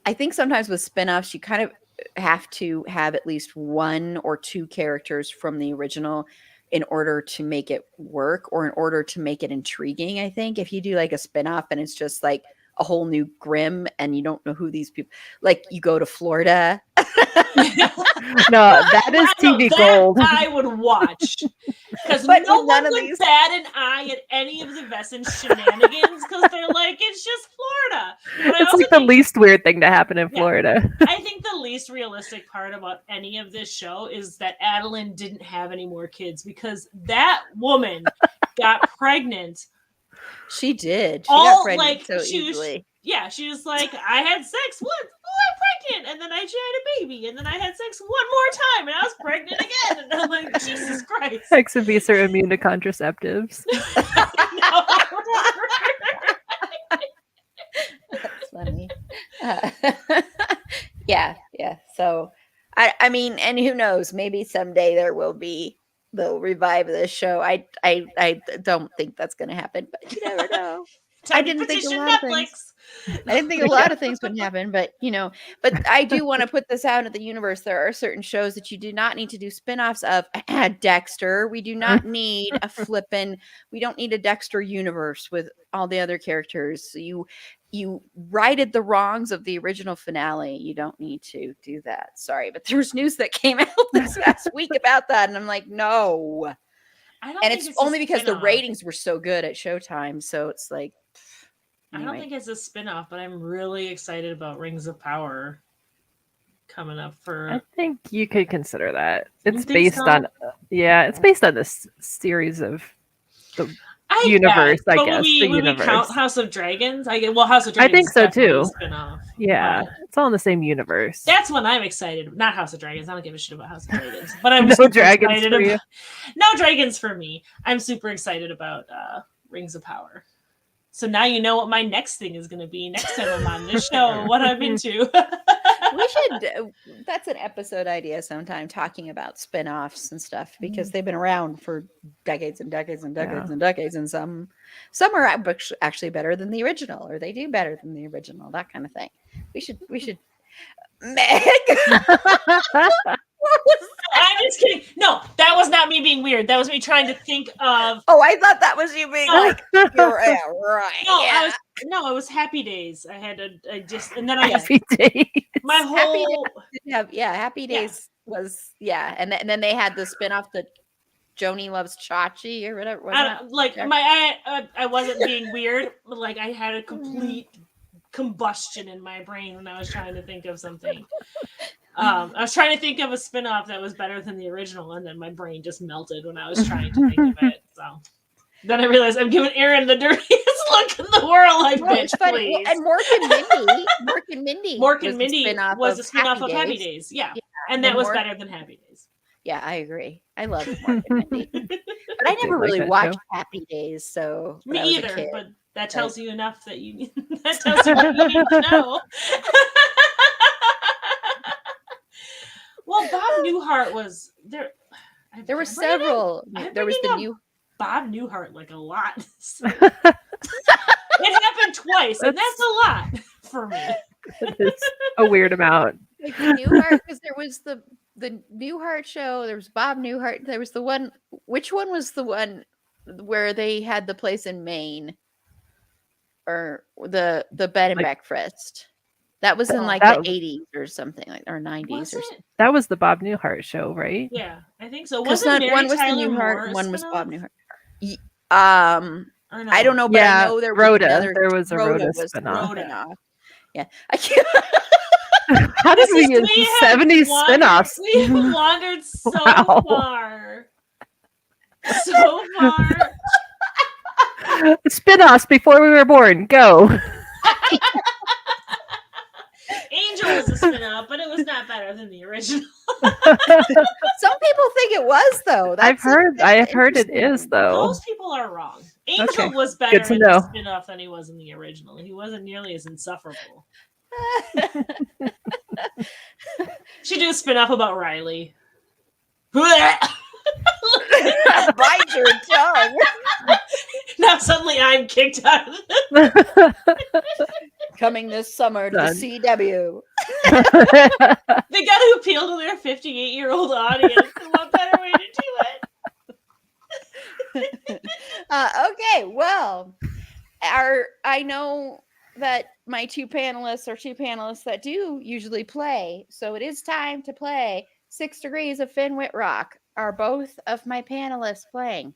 A: I think sometimes with spinoffs, you kind of, have to have at least one or two characters from the original in order to make it work, or in order to make it intriguing. I think if you do like a spinoff and it's just like a whole new Grimm and you don't know who these people, like you go to Florida.
C: No, that is TV gold.
B: I would watch, because
A: But
B: no
A: none
B: one
A: of
B: would
A: these-
B: bat an eye at any of the Vesson shenanigans, because they're like, it's just Florida. But I
C: It's
B: also
C: like the
B: think,
C: least weird thing to happen in
B: Yeah.
C: Florida.
B: I think the least realistic part about any of this show is that Adeline didn't have any more kids, because that woman got pregnant.
A: She did. She
B: All,
A: got pregnant
B: like,
A: so
B: she was-
A: easily.
B: Yeah, she was like, I had sex once, I'm pregnant, and then I had a baby, and then I had sex one more time, and I was pregnant again. And I'm like, Jesus Christ.
C: Hex and Beast are immune to contraceptives.
A: That's funny. Yeah. So, I mean, and who knows? Maybe someday they'll revive this show. I don't think that's going to happen, but you never know. I didn't think a
B: Petition
A: lot of
B: Netflix.
A: things. I didn't think a lot of things would happen, but but I do want to put this out into the universe. There are certain shows that you do not need to do spin-offs of. Dexter. We do not need we don't need a Dexter universe with all the other characters. So you righted the wrongs of the original finale. You don't need to do that. Sorry, but there was news that came out this past week about that, and I'm like, no.
B: I don't
A: And
B: think
A: it's
B: a
A: only because the
B: spin-off.
A: ratings were so good at Showtime. So it's like,
B: I don't think it's a spin-off, but I'm really excited about Rings of Power coming up for.
C: I think you could consider that.
B: You
C: It's
B: think
C: based
B: so?
C: on, it's based on this series of the
B: I
C: universe,
B: guess,
C: I
B: but
C: guess,
B: Would
C: the
B: we count
C: universe.
B: House of Dragons? House of
C: I
B: Dragons.
C: think
B: is
C: so,
B: definitely a
C: too.
B: Spin-off.
C: Yeah,
B: But
C: it's all in the same universe.
B: that's when I'm excited. Not House of Dragons. I don't give a shit about House of Dragons. But I'm
C: No
B: super
C: dragons
B: excited
C: for you.
B: about. No dragons for me. I'm super excited about Rings of Power. So now you know what my next thing is going to be next time I'm on this show. What I'm into.
A: we should. That's an episode idea sometime, talking about spin-offs and stuff, because they've been around for decades and decades and decades and decades, and some are actually better than the original, or they do better than the original. That kind of thing. We should. Meg. What was
B: I'm just kidding. No, that was not me being weird. That was me trying to think of.
A: Oh, I thought that was you being
B: No.
A: like, you're, yeah, right.
B: No,
A: Yeah.
B: it was Happy Days. And then I
C: Happy Days.
B: my
A: Happy
B: whole.
A: Happy Days was, and then they had the spin-off that Joni Loves Chachi or whatever.
B: I wasn't being weird, but like I had a complete combustion in my brain when I was trying to think of something. I was trying to think of a spin-off that was better than the original, and then my brain just melted when I was trying to think of it. So then I realized I'm giving Aaron the dirtiest look in the world. Like,
A: Well,
B: bitch,
A: it's funny.
B: please.
A: And Mork and Mindy
B: was a spin-off of Happy Days. Yeah. And that
A: And
B: was
A: Mork-
B: better than Happy Days.
A: Yeah, I agree. I love Mork and Mindy. But I
C: did
A: never
C: like
A: really
C: that
A: watched
C: show.
A: Happy Days, so when
B: Me
A: I was a
B: either,
A: kid.
B: but that tells you enough that you that tells you what you need to know. Well, Bob Newhart was there.
A: There were
B: I'm bringing up
A: several.
B: I'm
A: There was the
B: bringing
A: new.
B: Bob Newhart like a lot. It happened twice, and that's a lot for me.
C: It's a weird amount.
A: Like the Newhart, because there was the Newhart show. There was Bob Newhart. There was the one. Which one was the one where they had the place in Maine, or the bed and
C: Like-
A: breakfast? That was in like
C: That-
A: the 80s or something, like, or 90s
B: Was
A: or
B: it?
A: something.
C: That was the Bob Newhart show, right?
B: Yeah, I think so.
A: Because
B: Wasn't Mary
A: one was the
B: Tyler
A: Newhart,
B: Moore
A: and one was Bob
B: spin-off?
A: Newhart.
B: Or no?
A: I don't know, but I know there was
C: Rhoda.
A: another.
C: There was a Rhoda
A: was the
C: spin-off.
A: spin-off. Yeah, I can't.
C: How did we get
B: We have
C: 70s
B: wandered-
C: spin-offs?
B: We have wandered so
C: Wow.
B: far. So far.
C: Spin-offs before we were born. Go.
B: Angel was a spin-off, but it was not better than the original.
A: Some people think it was, though.
C: I've heard it is
A: interesting.
C: though.
B: Those people are wrong. Angel
C: Okay,
B: was better
C: good to
B: in
C: know.
B: the spin-off than he was in the original. He wasn't nearly as insufferable. Should do a spin-off about Riley.
A: Bite your tongue.
B: Now suddenly I'm kicked out of it.
A: Coming this summer to
C: Done.
A: the CW.
B: They got to appeal to their 58-year-old audience. And what better way to do it?
A: Okay, well, I know that my two panelists are two panelists that do usually play, so it is time to play 6 Degrees of Finn Whitrock. Are both of my panelists playing?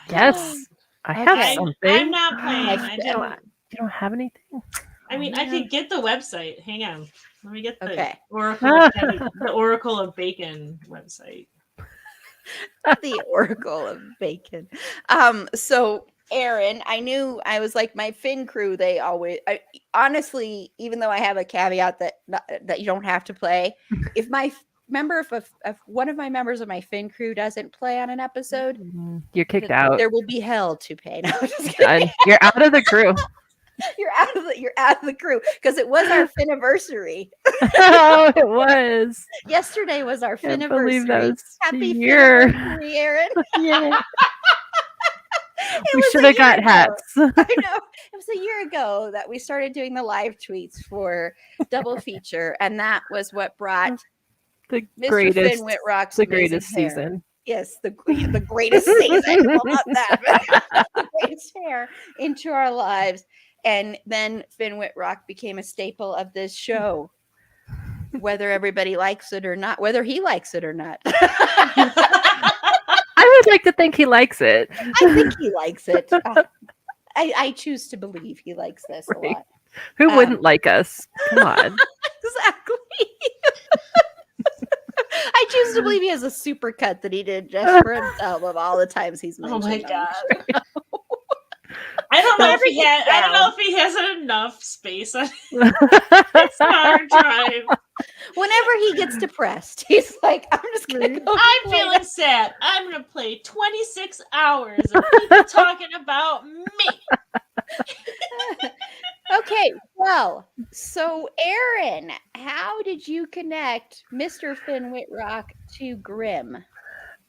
C: Yes, I have
A: Okay.
C: something.
B: I'm not playing.
A: I
B: I didn't.
C: You don't have anything?
B: I mean, I could get the website. Hang on. Let me get the
A: Okay.
B: the Oracle of Bacon website.
A: The Oracle of Bacon. So Aaron, I knew I was like my Finn crew. They always, honestly, even though I have a caveat that you don't have to play, if my if one of my members of my Fin crew doesn't play on an episode,
C: you're kicked out.
A: There will be hell to pay. No, just kidding.
C: You're out of the crew.
A: You're out of the crew because it was our Fin-iversary.
C: Oh, it was.
A: Yesterday was our
C: Can't
A: Fin-iversary.
C: believe that was
A: Happy
C: a year.
A: Fin-iversary, Aaron.
C: Yeah. We
A: was
C: should
A: a
C: have got
A: year
C: hats.
A: I know. It was a year ago that we started doing the live tweets for Double Feature, and that was what brought
C: The
A: Mr.
C: greatest,
A: Finn Whitrock's
C: the
A: amazing
C: greatest
A: hair.
C: season.
A: Yes, the greatest season. Well, not that, but the greatest hair into our lives. And then Finn Whitrock became a staple of this show, whether everybody likes it or not, whether he likes it or not.
C: I would like to think he likes it.
A: I think he likes it. I choose to believe he likes this a lot.
C: Who wouldn't like us? Come on.
A: Exactly. I choose to believe he has a super cut that he did just for himself of all the times he's mentioned.
B: Oh my god. I don't know if he has. I don't know if he has enough space on his hard drive.
A: Whenever he gets depressed, he's like, "I'm just gonna go."
B: I'm feeling sad. I'm gonna play 26 hours of people talking about me.
A: Okay, well, so Aaron, how did you connect Mr. Finn Whitrock to Grimm?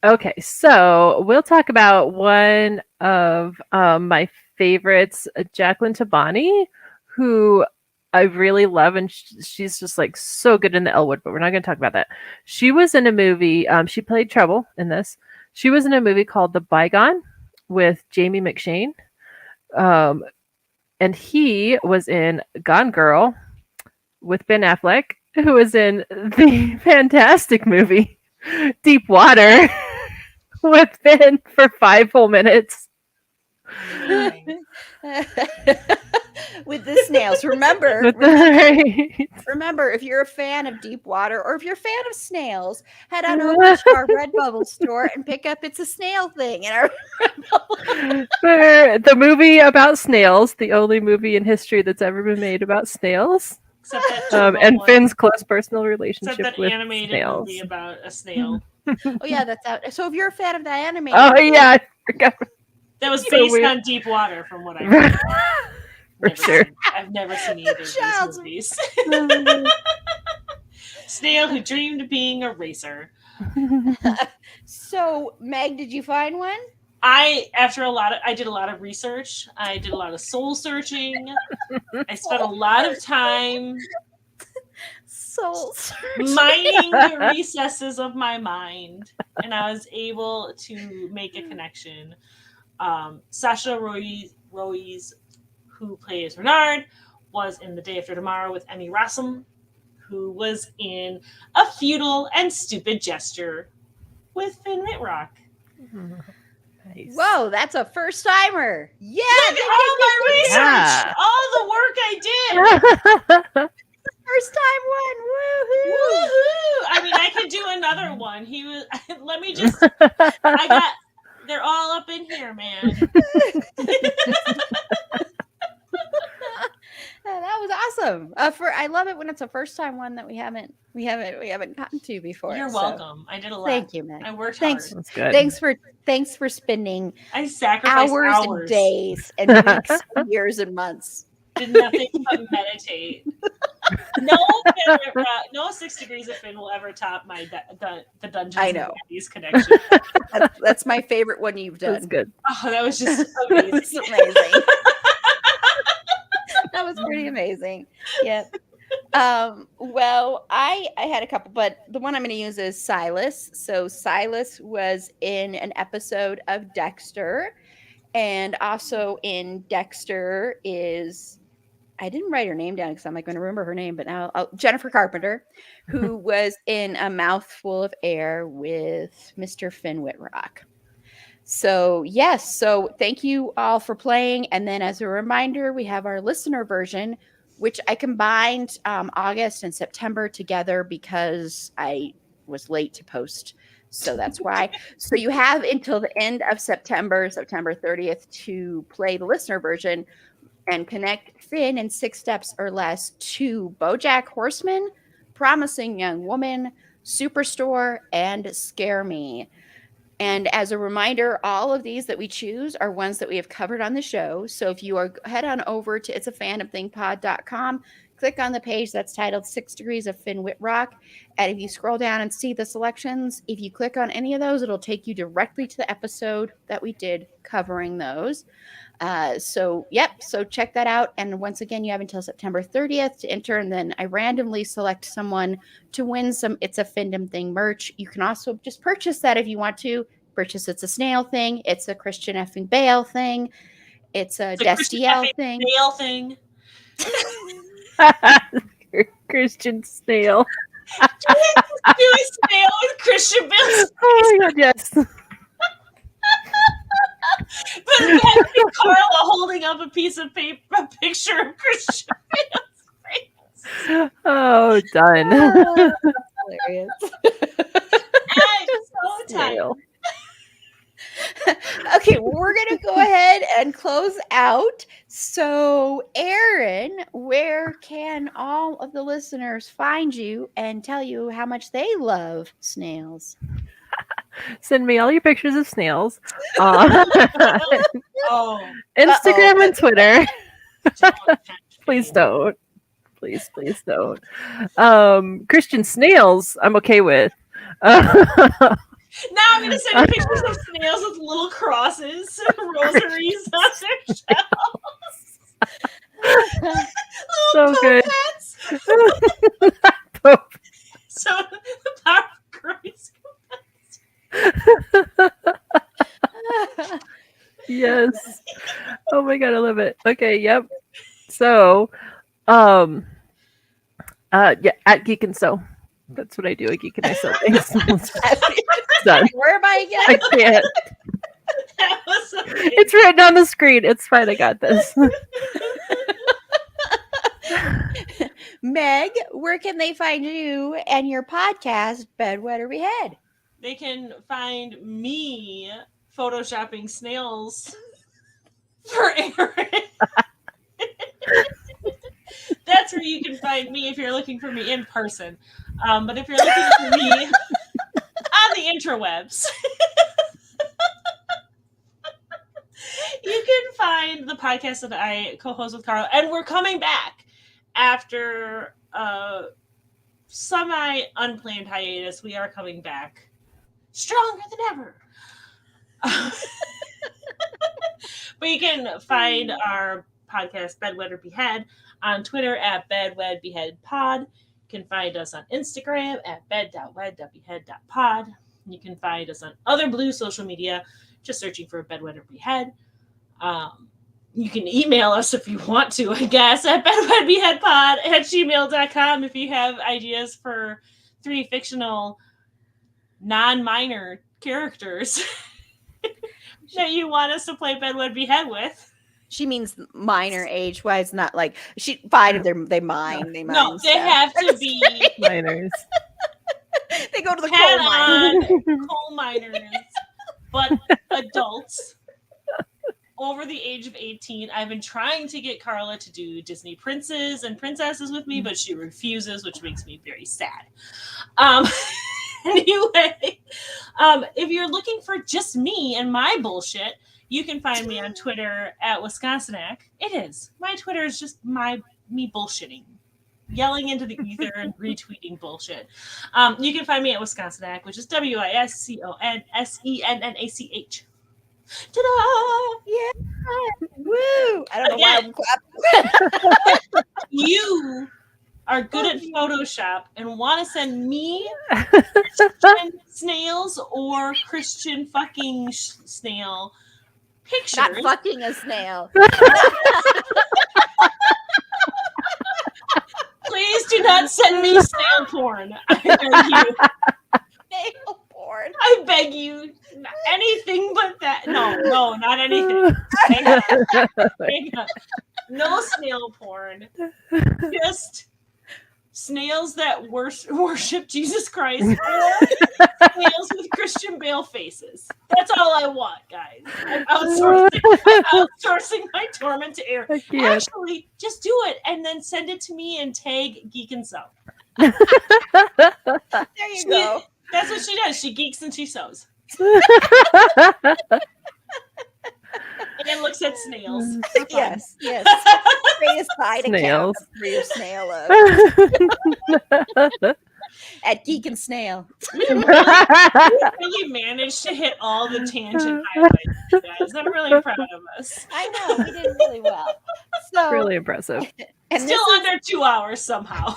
C: Okay, so we'll talk about one of my favorites, Jacqueline Tabani, who I really love, and she's just like so good in the Elwood, but we're not going to talk about that. She was in a movie, she played Trouble in this. She was in a movie called The Bygone with Jamie McShane. And he was in Gone Girl with Ben Affleck, who was in the fantastic movie Deep Water with Ben for 5 whole minutes.
A: With the snails. Remember, if you're a fan of Deep Water or if you're a fan of snails, head on over to our Redbubble store and pick up It's a Snail Thing in our
C: For the movie about snails, the only movie in history that's ever been made about snails.
B: Except that
C: and Finn's close personal relationship
B: Except that
C: with
B: animated
C: snails.
B: movie about a snail.
A: Oh yeah, that's out. So if you're a fan of that animated
C: Oh yeah, I forgot.
B: That was
C: So
B: based
C: weird.
B: on Deep Water, from what I read.
C: For sure.
B: I've never seen either of these
A: Child's-
B: movies. Snail who dreamed of being a racer.
A: So Meg, did you find one?
B: I did a lot of research. I did a lot of soul searching. I spent a lot of time
A: Soul
B: mining the recesses of my mind, and I was able to make a connection. Sasha Ruiz, who plays Renard, was in The Day After Tomorrow with Emmy Rossum, who was in A Futile and Stupid Gesture with Finn Whitrock.
C: Nice.
A: Whoa, that's a first timer. Yeah,
B: Look at all my research,
C: Yeah.
B: all the work I did.
A: first time one. Woohoo!
B: Woohoo! I mean, I could do another one. He was. Let me just. They're all up in here, man.
A: That was awesome. I love it when it's a first time one that we haven't gotten to before.
B: You're
A: so
B: welcome. I did a lot.
A: Thank you, Meg.
B: I worked
A: Thanks.
B: hard.
C: That's good.
A: Thanks for spending
B: I sacrificed
A: hours and days and weeks and years and months.
B: Did nothing but meditate. No 6 Degrees of Finn will ever top my the Dungeons
A: I
B: and
A: know.
B: Dragons connection.
A: That's my favorite one you've done.
C: That's good.
B: Oh, that was just
A: It was
B: amazing.
A: amazing. That was pretty amazing. Yep. Well, I had a couple, but the one I'm going to use is Silas. So Silas was in an episode of Dexter, and also in Dexter is I didn't write her name down because I'm like going to remember her name, but now Jennifer Carpenter, who was in A Mouthful of Air with Mr. Finn Whitrock. So, yes. So, thank you all for playing. And then, as a reminder, we have our listener version, which I combined August and September together because I was late to post. So, that's why. So, you have until the end of September, September 30th, to play the listener version and connect Finn in 6 steps or less to BoJack Horseman, Promising Young Woman, Superstore, and Scare Me. And as a reminder, all of these that we choose are ones that we have covered on the show. So if you are head on over to it'safandomthingpod.com, click on the page that's titled 6 Degrees of Finn Whitrock. And if you scroll down and see the selections, if you click on any of those, it'll take you directly to the episode that we did covering those. So check that out. And once again, you have until September 30th to enter. And then I randomly select someone to win some It's a Fandom Thing merch. You can also just purchase that if you want to. Purchase It's a Snail thing. It's a Christian effing Bale thing. It's a Destiel thing.
B: Bale thing.
C: Christian Snail.
B: Do a snail with Christian Bale.
C: Oh my god, yes.
B: But we have Carla holding up a piece of paper, a picture of Christian Bale's face.
C: Oh, done.
A: Hilarious.
B: I'm so tired.
A: Okay, we're going to go ahead and close out. So, Aaron, where can all of the listeners find you and tell you how much they love snails?
C: Send me all your pictures of snails. Instagram and Twitter. Please don't. Please don't. Christian snails, I'm okay with.
B: Now I'm going to send you pictures of snails with little crosses and rosaries on their shells.
C: So good.
B: So the power of Christ.
C: Yes. Oh my god, I love it. Okay, yep. So, yeah, at Geek and Sew. That's what I do at Geek and I Sew things. Done.
A: Where am I again?
C: I can't.
B: That was amazing.
C: It's written on the screen. It's fine. I got this.
A: Meg, where can they find you and your podcast, Bedwetter Behead?
B: They can find me photoshopping snails for Aaron. That's where you can find me if you're looking for me in person. But if you're looking for me on the interwebs, you can find the podcast that I co-host with Carl. And we're coming back after a semi-unplanned hiatus. We are coming back stronger than ever. But you can find our podcast, Bedwetter Behead, on Twitter at bedwedbeheadpod. You can find us on Instagram at bed.wed.behead.pod. You can find us on other blue social media, just searching for Bedwetter Behead. You can email us if you want to, I guess, at bedwedbeheadpod@gmail.com if you have ideas for 3 fictional non-minor characters that you want us to play Bedwed Behead with.
A: She means minor age-wise, not like she fine if they mine. They mine.
B: No, they have to be
C: Miners.
A: They go to the coal mine.
B: Coal miners, but adults over the age of 18. I've been trying to get Carla to do Disney princes and princesses with me, but she refuses, which makes me very sad. Anyway, if you're looking for just me and my bullshit, you can find me on Twitter at Wisconsinac. It is. My Twitter is just me bullshitting, yelling into the ether and retweeting bullshit. You can find me at Wisconsinac, which is WISCONSENNACH. Ta-da!
A: Yeah. Woo! I don't know why I'm clapping.
B: You are good at Photoshop and want to send me Christian snails or Christian fucking snail pictures.
A: Not fucking a snail.
B: Please do not send me snail porn. I beg you.
A: Snail porn.
B: I beg you. Anything but that. No, not anything. Hang on. No snail porn. Just snails that worship Jesus Christ or snails with Christian Bale faces. That's all I want, guys. I'm outsourcing my torment to Aaron. Actually, just do it and then send it to me and tag Geek and Sew.
A: There you go.
B: That's what she does. She geeks and she sews. And looks at snails.
A: Yes. Create a side
C: Snails.
A: account for your snail at Geek and Snail.
B: We really managed to hit all the tangent highlights, guys. I'm really proud of us.
A: I know, we did really well. So
C: Really impressive.
A: and
B: Still under 2 hours somehow.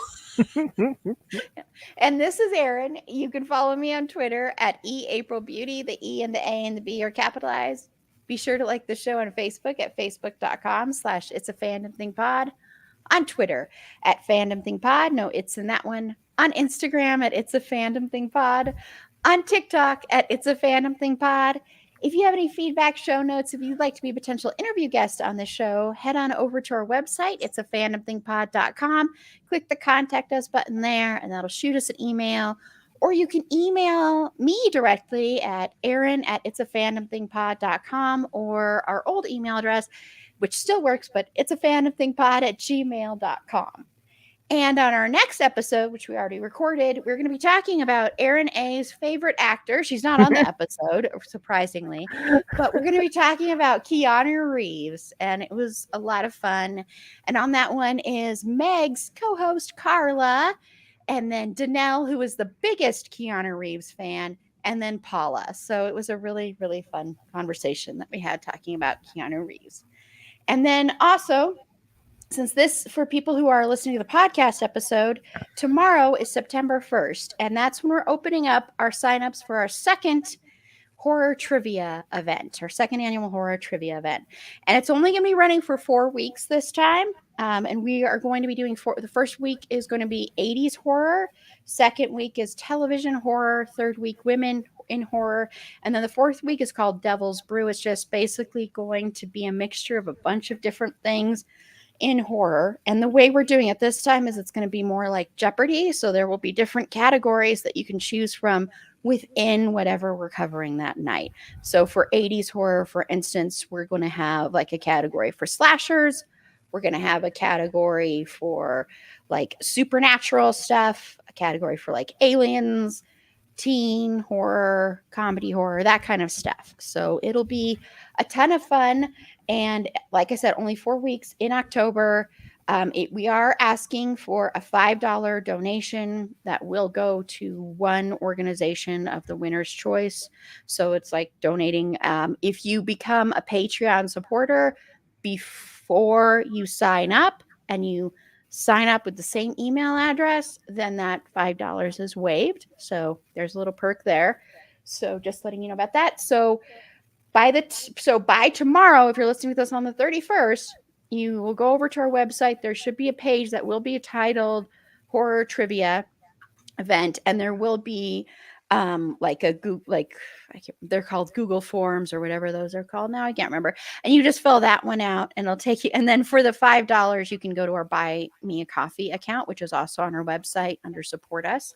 A: And this is Erin. You can follow me on Twitter at eAprilBeauty. The E and the A and the B are capitalized. Be sure to like the show on Facebook at facebook.com/itsafandom-thing-pod. On Twitter at fandom-thing-pod. No, it's in that one. On Instagram at itsafandom-thing-pod. On TikTok at itsafandom-thing-pod. If you have any feedback, show notes, if you'd like to be a potential interview guest on the show, head on over to our website, itsafandomthingpod.com. Click the contact us button there, and that'll shoot us an email. Or you can email me directly at aaron@itsafandomthingpod.com or our old email address, which still works, but itsafandomthingpod@gmail.com. And on our next episode, which we already recorded, we're going to be talking about Erin A's favorite actor. She's not on the episode, surprisingly, but we're going to be talking about Keanu Reeves, and it was a lot of fun. And on that one is Meg's co-host, Carla, and then Danelle, who is the biggest Keanu Reeves fan, and then Paula. So it was a really, really fun conversation that we had talking about Keanu Reeves. And then also, since this, for people who are listening to the podcast episode, tomorrow is September 1st, and that's when we're opening up our signups for our second horror trivia event, our second annual horror trivia event. And it's only going to be running for 4 weeks this time. And we are going to be doing the first week is going to be 80s horror. Second week is television horror. Third week, women in horror. And then the fourth week is called Devil's Brew. It's just basically going to be a mixture of a bunch of different things in horror. And the way we're doing it this time is it's going to be more like Jeopardy. So there will be different categories that you can choose from within whatever we're covering that night. So for 80s horror, for instance, we're going to have like a category for slashers. We're going to have a category for like supernatural stuff, a category for like aliens, teen horror, comedy horror, that kind of stuff. So it'll be a ton of fun. And like I said, only 4 weeks in October. We are asking for a $5 donation that will go to one organization of the winner's choice. So it's like donating. If you become a Patreon supporter before you sign up and you sign up with the same email address, then that $5 is waived. So there's a little perk there. So just letting you know about that. So by tomorrow, if you're listening to this on the 31st, you will go over to our website. There should be a page that will be titled Horror Trivia Event, and there will be they're called Google Forms or whatever those are called now. I can't remember. And you just fill that one out, and it'll take you. And then for the $5, you can go to our Buy Me a Coffee account, which is also on our website under Support Us.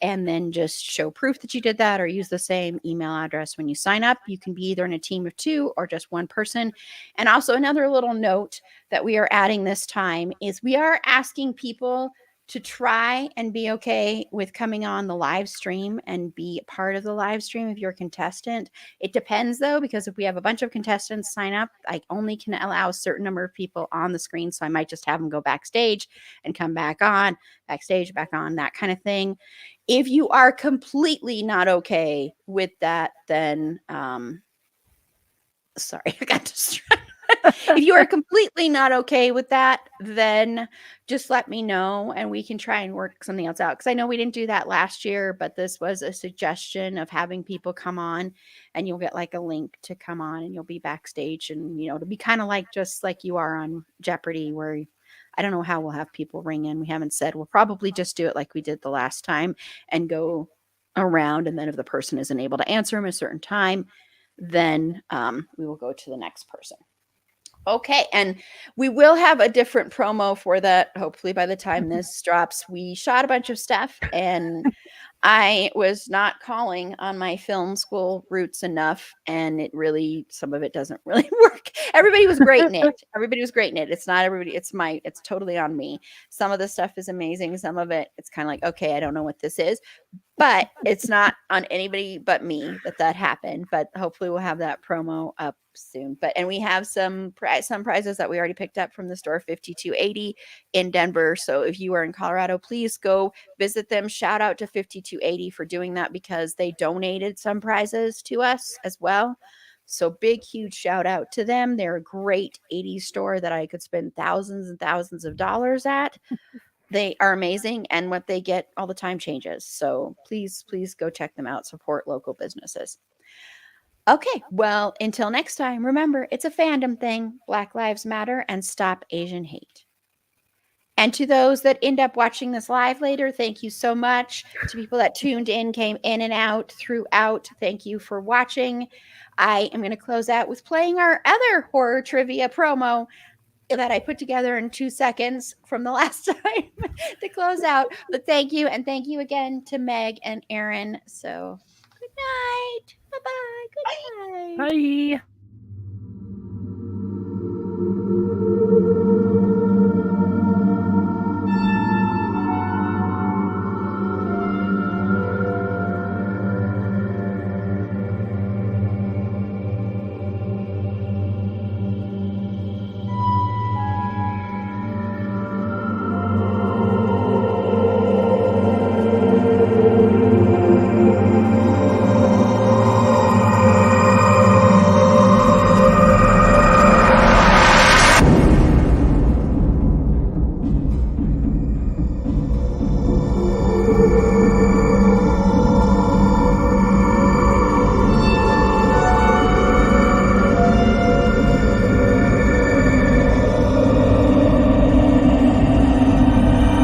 A: And then just show proof that you did that or use the same email address when you sign up. You can be either in a team of 2 or just one person. And also another little note that we are adding this time is we are asking people to try and be okay with coming on the live stream and be part of the live stream if you're a contestant. It depends though, because if we have a bunch of contestants sign up, I only can allow a certain number of people on the screen. So I might just have them go backstage and come back on, backstage, back on, that kind of thing. If you are completely not okay with that, then sorry, I got distracted. If you are completely not okay with that, then just let me know and we can try and work something else out. Because I know we didn't do that last year, but this was a suggestion of having people come on and you'll get like a link to come on and you'll be backstage and, it'll be kind of like just like you are on Jeopardy, where I don't know how we'll have people ring in. We haven't said. We'll probably just do it like we did the last time and go around. And then if the person isn't able to answer them a certain time, then we will go to the next person. Okay, and we will have a different promo for that. Hopefully, by the time this drops, we shot a bunch of stuff, and I was not calling on my film school roots enough, and some of it doesn't really work. Everybody was great in it. It's not everybody. It's totally on me. Some of the stuff is amazing. Some of it, it's kind of like, okay, I don't know what this is. But it's not on anybody but me that happened. But hopefully we'll have that promo up soon. And we have some prizes that we already picked up from the store 5280 in Denver. So if you are in Colorado, please go visit them. Shout out to 5280 for doing that because they donated some prizes to us as well. So big, huge shout out to them. They're a great 80s store that I could spend thousands and thousands of dollars at. They are amazing, and what they get all the time changes. So please go check them out. Support local businesses. Okay, well, until next time, remember, it's a fandom thing. Black Lives Matter and stop Asian hate. And to those that end up watching this live later, thank you so much. To people that tuned in, came in and out throughout, thank you for watching. I am going to close out with playing our other horror trivia promo that I put together in 2 seconds from the last time to close out. But thank you. And thank you again to Meg and Aaron. So good night. Bye-bye. Good night.
C: Bye.